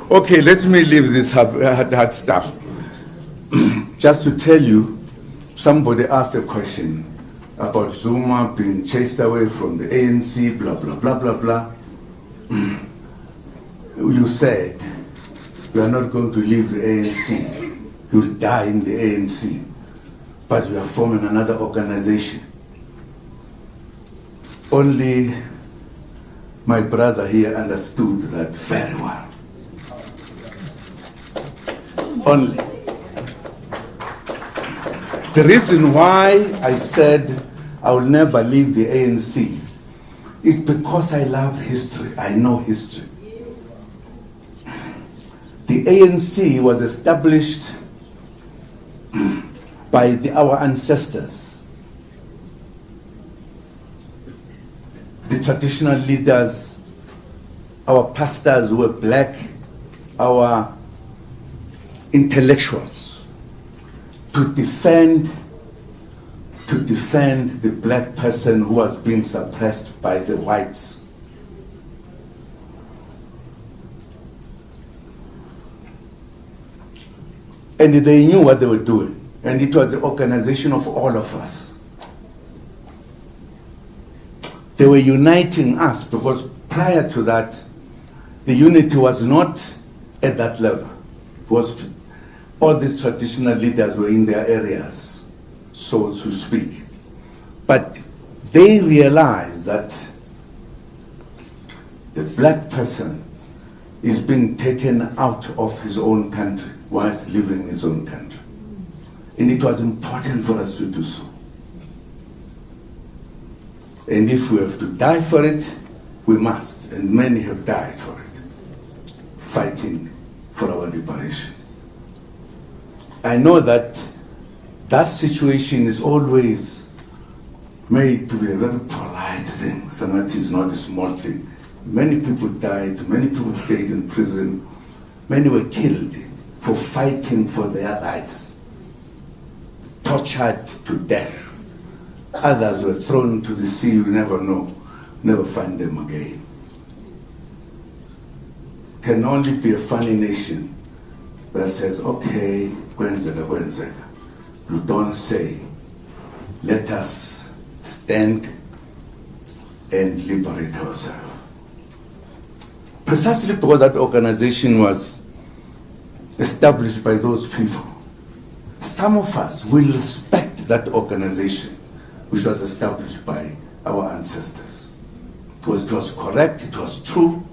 Speaker 18: Okay, let me leave this hard stuff. Just to tell you, somebody asked a question about Zuma being chased away from the ANC, blah, blah, blah, blah, blah. You said, we are not going to leave the ANC. you'll die in the ANC, but we are forming another organization. Only my brother here understood that very well. Only. The reason why I said I will never leave the ANC is because I love history. I know history. The ANC was established by our ancestors. The traditional leaders, our pastors were black, our intellectuals, to defend the black person who was being suppressed by the whites. And they knew what they were doing. And it was the organization of all of us. They were uniting us because prior to that, the unity was not at that level. It was all these traditional leaders were in their areas, so to speak. But they realized that the black person is being taken out of his own country whilst living in his own country. And it was important for us to do so. And if we have to die for it, we must. And many have died for it, fighting for our liberation. I know that that situation is always made to be a very polite thing. Sometimes it's not a small thing. Many people died, many people stayed in prison, many were killed for fighting for their rights, tortured to death. Others were thrown to the sea, you never know, never find them again. Can only be a funny nation that says, okay, kwenzeka. You don't say, let us stand and liberate ourselves. Precisely because that organization was established by those people, some of us will respect that organization which was established by our ancestors. Because it was correct, it was true,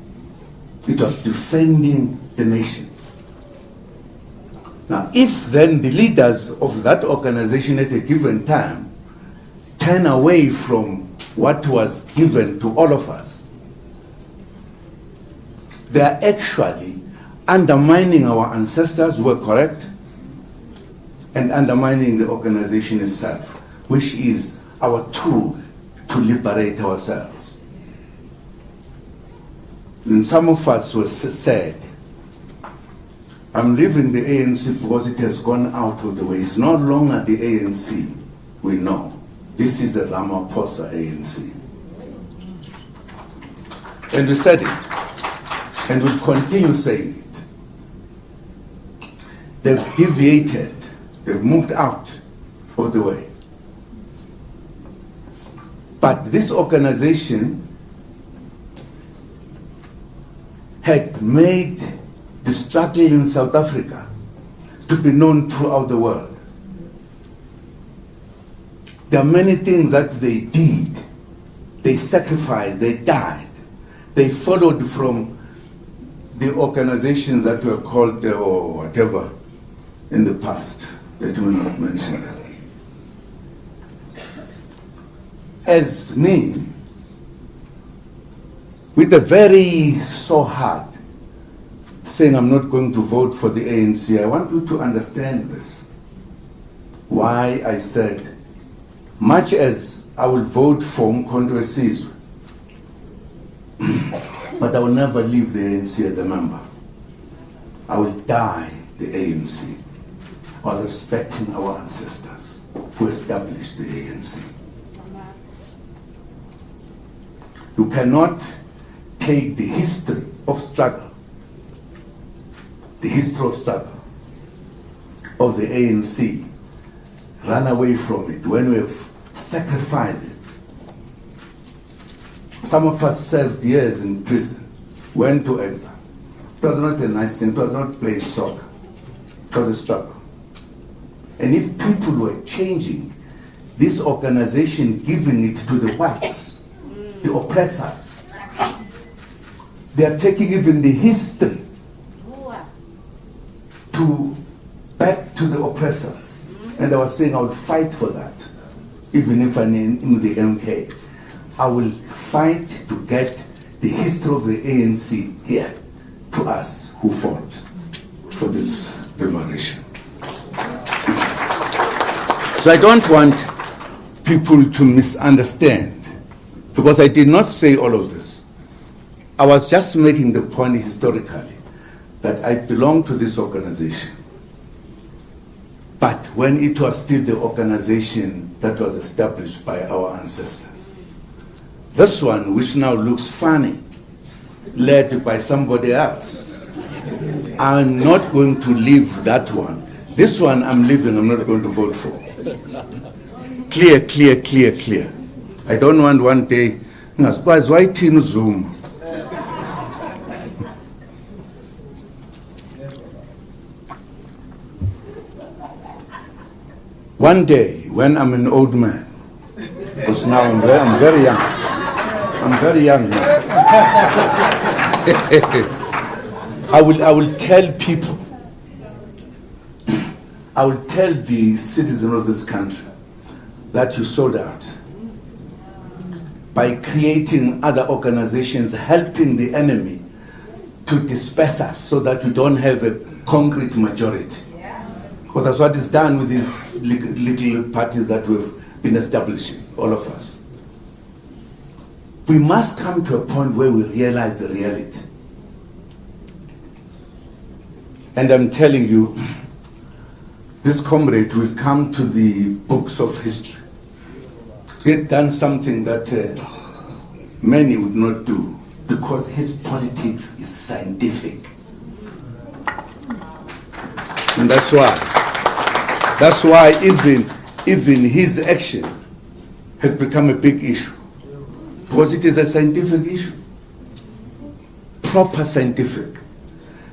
Speaker 18: it was defending the nation. Now, if then the leaders of that organization at a given time turn away from what was given to all of us, they are actually undermining our ancestors who were correct and undermining the organization itself, which is our tool to liberate ourselves. And some of us were said, I'm leaving the ANC because it has gone out of the way. It's no longer the ANC we know. This is the Ramaphosa ANC. And we said it, and we'll continue saying it. They've deviated, they've moved out of the way. But this organization had made the struggle in South Africa to be known throughout the world. There are many things that they did. They sacrificed, they died. They followed from the organizations that were called or whatever in the past. Let me not mention them. As me, with a very sore heart, saying I'm not going to vote for the ANC, I want you to understand this. Why I said, much as I will vote for Mkhonto Wesizwe, but I will never leave the ANC as a member. I will die the ANC. I was respecting our ancestors who established the ANC. You cannot take the history of struggle, the history of struggle of the ANC, run away from it when we have sacrificed it. Some of us served years in prison, went to exile. It was not a nice thing, it was not playing soccer, it was a struggle. And if people were changing this organization, giving it to the whites, the oppressors, they are taking even the history to back to the oppressors. And I was saying I would fight for that, even if I'm in the MK. I will fight to get the history of the ANC here to us who fought for this liberation. So I don't want people to misunderstand, because I did not say all of this. I was just making the point historically that I belong to this organization. But when it was still the organization that was established by our ancestors. This one, which now looks funny, led by somebody else, I'm not going to leave that one. This one I'm leaving, I'm not going to vote for. Clear, clear, clear, clear. I don't want one day, why Team Zuma? One day, when I'm an old man, because now I'm very young. I'm very young now. I will tell people, I will tell the citizens of this country that you sold out by creating other organizations, helping the enemy to disperse us so that we don't have a concrete majority. Because that's what is done with these little parties that we've been establishing, all of us. We must come to a point where we realize the reality. And I'm telling you, this comrade will come to the books of history. He had done something that many would not do, because his politics is scientific. And that's why even his action has become a big issue, because it is a scientific issue, proper scientific,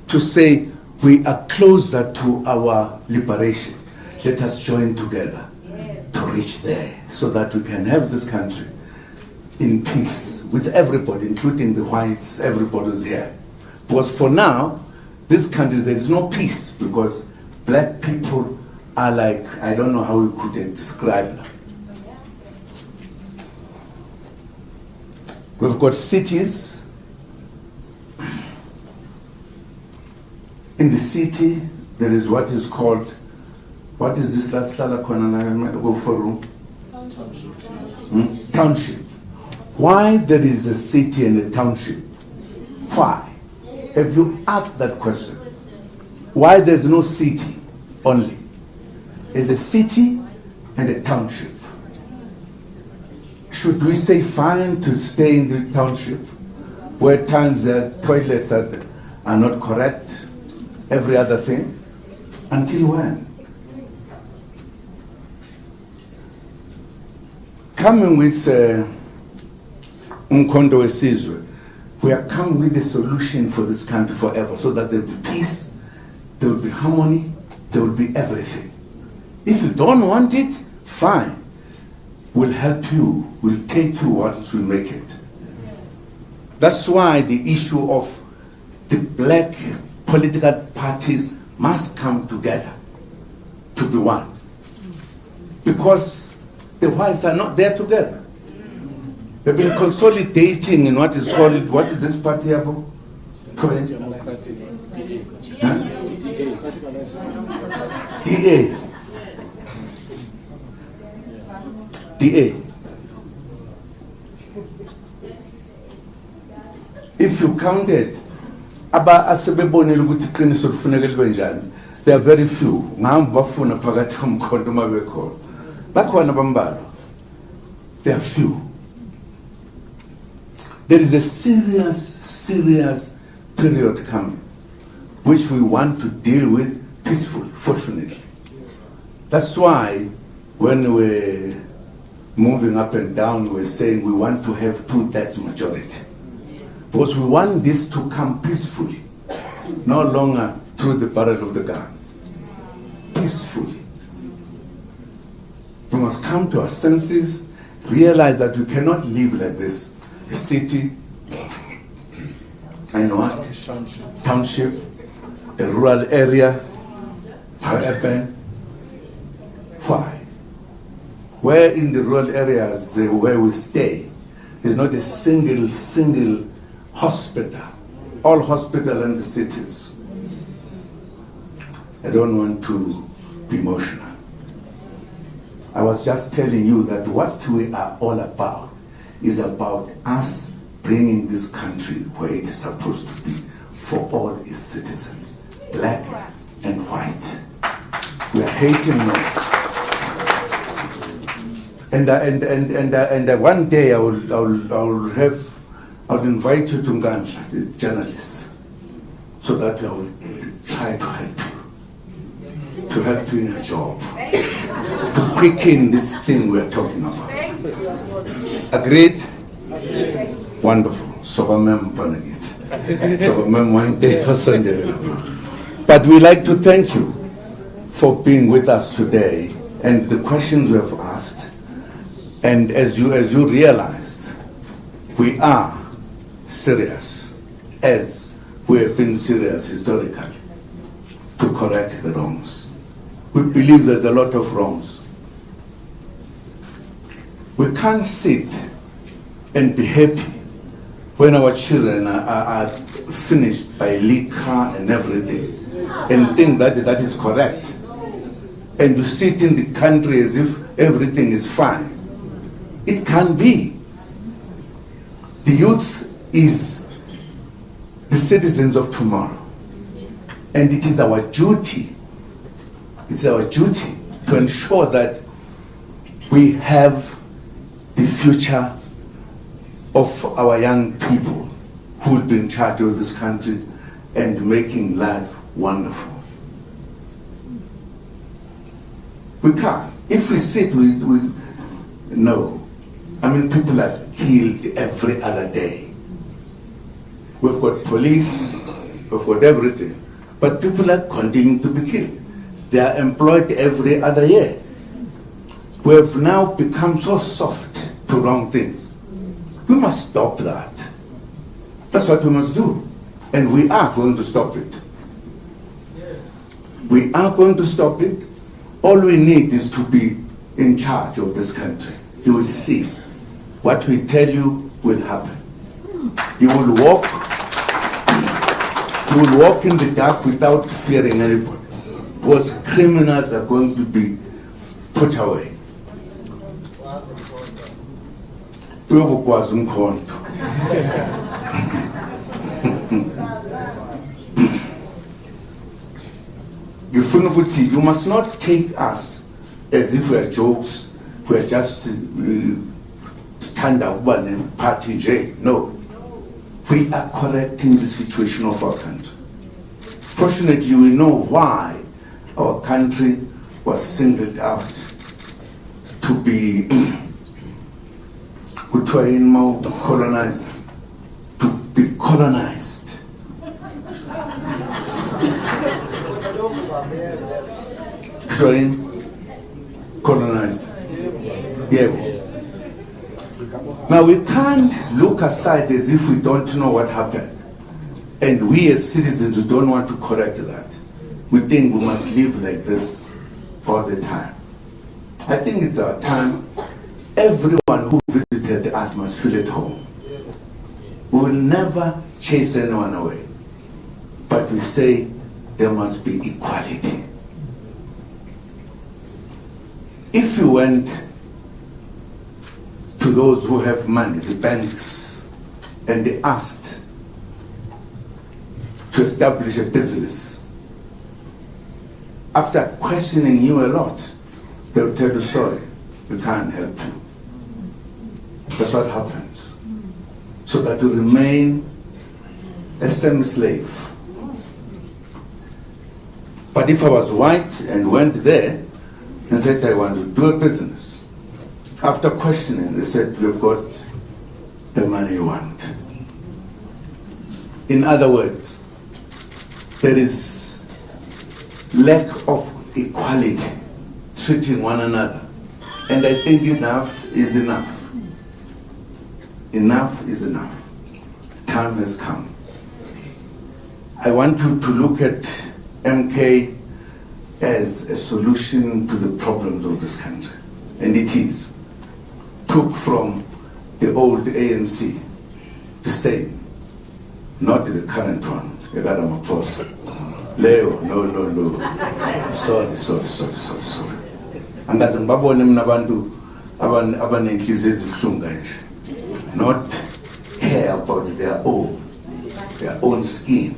Speaker 18: to say we are closer to our liberation. Let us join together to reach there so that we can have this country in peace with everybody, including the whites, everybody's here. Because for now, this country, there is no peace, because black people are like, I don't know how we could describe them. We've got cities. In the city, there is what is called, what is this last go for room? Township. Why there is a city and a township? Why? Have you asked that question? Why there's no city only? There's a city and a township. Should we say fine to stay in the township, where at times the toilets are not correct, every other thing? Until when? Coming with Umkhonto Wesizwe, we are coming with a solution for this country forever, so that there will be peace, there will be harmony, there will be everything. If you don't want it, fine. We'll help you, we'll take you once we make it. That's why the issue of the black political parties must come together to be one. Because the whites are not there together. They've been consolidating in what is called, what is this party about? DA. DA. If you counted, aba asebebonile ukuthi iqiniso lifuneka libe njani, there are very few. Ngihamba bafuna phakathi komkhonto mabekhona. Bakhona bambalwa. There are few. There is a serious period coming, which we want to deal with peacefully, fortunately. That's why when we're moving up and down, we're saying we want to have 2/3 majority. Because we want this to come peacefully, no longer through the barrel of the gun. Peacefully. must come to our senses, realize that we cannot live like this. A city, and what? Township, a rural area, urban. Why? Where in the rural areas where we stay, there's not a single hospital. All hospital in the cities. I don't want to be emotional. I was just telling you that what we are all about is about us bringing this country where it is supposed to be for all its citizens, black and white. We are hating no. And one day I will invite you to Ngandla, the journalist, so that I will try to help you in your job, to quicken this thing we're talking about. Agreed? Wonderful. So one day for Sunday. But we like to thank you for being with us today and the questions we have asked. And as you realized, we are serious, as we have been serious historically, to correct the wrongs. We believe there's a lot of wrongs. We can't sit and be happy when our children are finished by liquor and everything and think that is correct. And you sit in the country as if everything is fine. It can't be. The youth is the citizens of tomorrow. And it is our duty, to ensure that we have the future of our young people who will be in charge of this country and making life wonderful. We can't. If we sit, we no. I mean, people are killed every other day. We've got police, we've got everything. But people are continuing to be killed. They are employed every other year. We have now become so soft to wrong things. We must stop that. That's what we must do. And we are going to stop it. We are going to stop it. All we need is to be in charge of this country. You will see. What we tell you will happen. You will walk in the dark without fearing anybody. Because criminals are going to be put away. You must not take us as if we are jokes, we are just stand up and party J. No. We are correcting the situation of our country. Fortunately, we know why our country was singled out to be colonized, to be colonized. Colonized. Yeah. Now we can't look aside as if we don't know what happened. And we as citizens who don't want to correct that. We think we must live like this all the time. I think it's our time. Everyone who visited us must feel at home. We will never chase anyone away. But we say there must be equality. If you went to those who have money, the banks, and they asked to establish a business, after questioning you a lot, they'll tell you, sorry, we can't help you. That's what happens. So that you remain a semi-slave. But if I was white and went there and said I want to do a business, after questioning, they said, we've got the money you want. In other words, there is lack of equality, treating one another And I think enough is enough. Enough is enough. Time has come. I want you to look at MK as a solution to the problems of this country. And it is. Took from the old ANC, the same, not the current one. Leo, no. Sorry. Angazi ngibabone mina abantu abanenhliziyo ezibuhlungu nje. Not care about their own skin.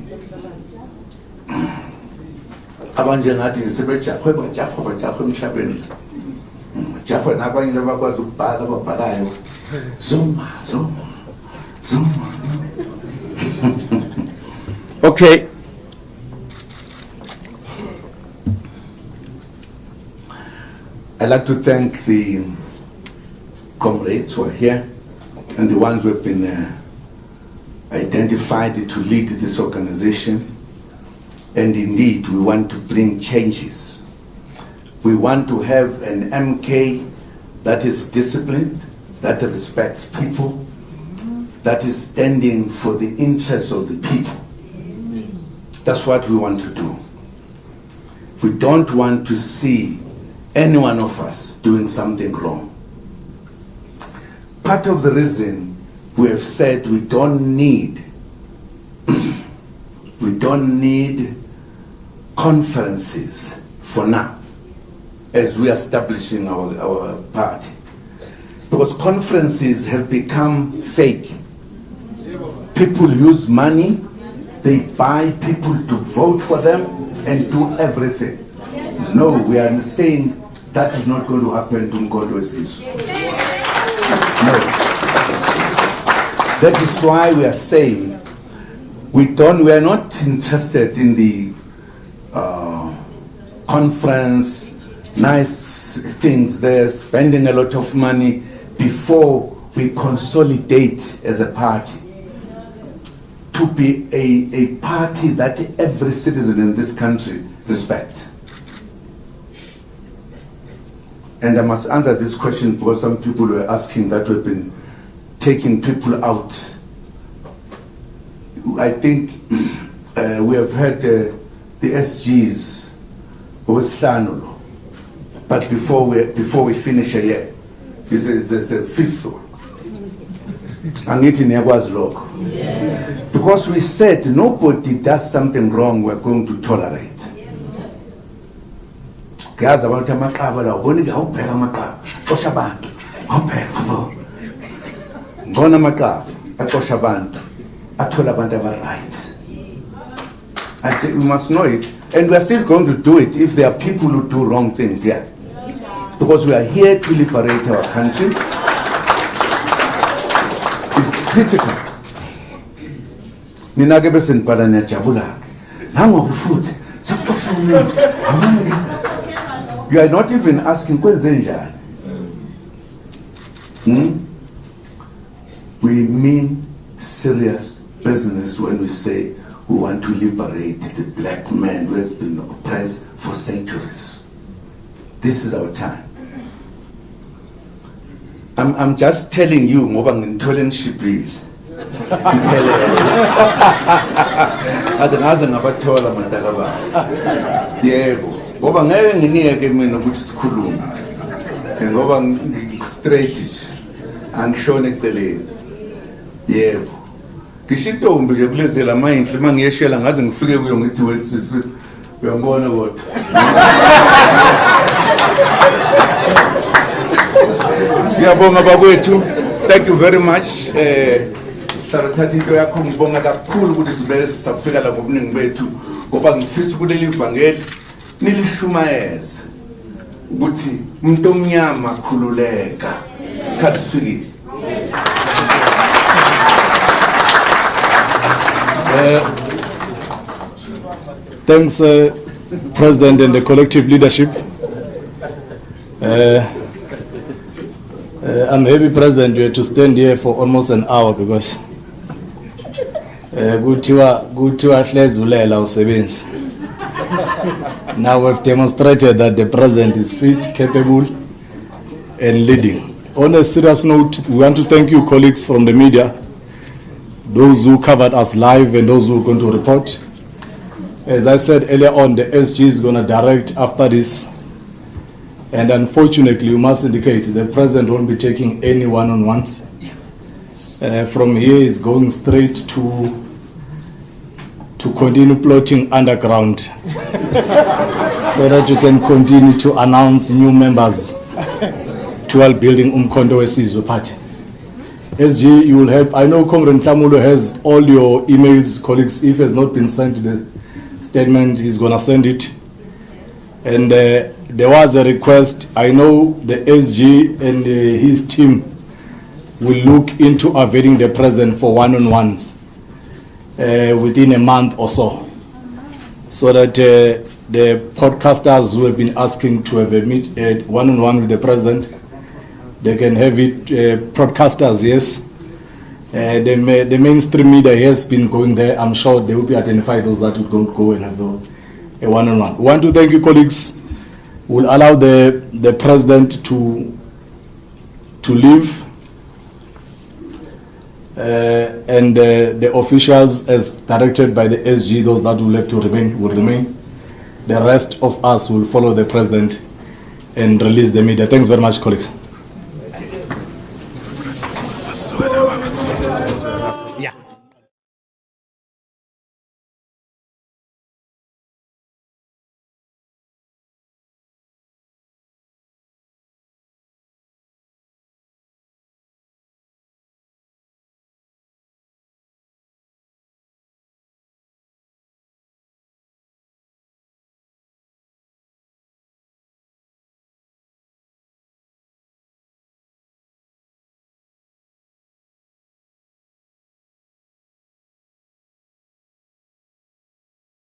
Speaker 18: Abanje ngathi sebejahwe bajahwe emhlabeni. Jahwe nabanye labakwazi ukubhala ababhalayo. Zuma. Okay. I'd like to thank the comrades who are here and the ones who have been identified to lead this organization. And indeed, we want to bring changes. We want to have an MK that is disciplined, that respects people, that is standing for the interests of the people. That's what we want to do. We don't want to see any one of us doing something wrong. Part of the reason we have said we don't need conferences for now as we are establishing our party, because conferences have become fake. People use money, they buy people to vote for them and do everything. No, we are saying that is not going to happen to Mkondo Wesizwe. No. That is why we are saying we are not interested in the conference, nice things there, spending a lot of money before we consolidate as a party to be a party that every citizen in this country respects. And I must answer this question because some people were asking that we've been taking people out. I think we have heard the SGs with Sanulo, but before we finish a year, there's a fifth one. Because we said nobody does something wrong, we're going to tolerate. Gaza abantu amaqaba la ubona ngawubheka amaqaba xosha abantu awubheka ngona amaqaba axosha abantu athola abantu right. And we must know it, and we are still going to do it if there are people who do wrong things here, because we are here to liberate our country. It's critical. Mina ke bese ngibhala niyajabula nangoku futhi sikuxosha umuntu. You are not even asking kwenzenjani. We mean serious business when we say we want to liberate the black man who has been oppressed for centuries. This is our time. I'm just telling you ngoba ngintole nishibile. Adangaze ngabathola madalaba. Yebo. Ngoba ngeke nginike mina ukuthi sikhulume. Ngoba straight angishone eceleni. Yebo. Ngishitombi nje kulezela mayinhle mangiyeshela ngaze ngifike kuyo ngithi wethu uyangibona kodwa. Ngiyabonga bakwethu. Thank you very much. Sarathatha into yakho ngibonga kakhulu ukuthi sibe safika la ngobuningi bethu ngoba ngifisa kuleli ivangeli nilishumayeze ukuthi umuntu omnyama khululeka isikhathi sifikile.
Speaker 1: Thanks, President and the collective leadership. I'm happy, President, you had to stand here for almost an hour because kuthiwa hlezi ulela usebenzi. Now we've demonstrated that the President is fit, capable, and leading. On a serious note, we want to thank you, colleagues from the media, those who covered us live and those who are going to report. As I said earlier on, the SG is going to direct after this. And unfortunately, we must indicate the president won't be taking any one-on-ones. From here, he's going straight to continue plotting underground so that you can continue to announce new members to our building Umkhonto Wesizwe Party. SG, you will help. I know Comrade Nhlamulo has all your emails, colleagues. If it has not been sent the statement, he's going to send it. And there was a request. I know the SG and his team will look into availing the president for one-on-ones within a month or so that the podcasters who have been asking to have a one-on-one with the president, they can have it. Broadcasters, yes. The mainstream media has been going there. I'm sure they will be identified those that would go and have a one-on-one. We want to thank you, colleagues. We'll allow the president to leave. And the officials, as directed by the SG, those that will have to remain will remain. The rest of us will follow the president and release the media. Thanks very much, colleagues.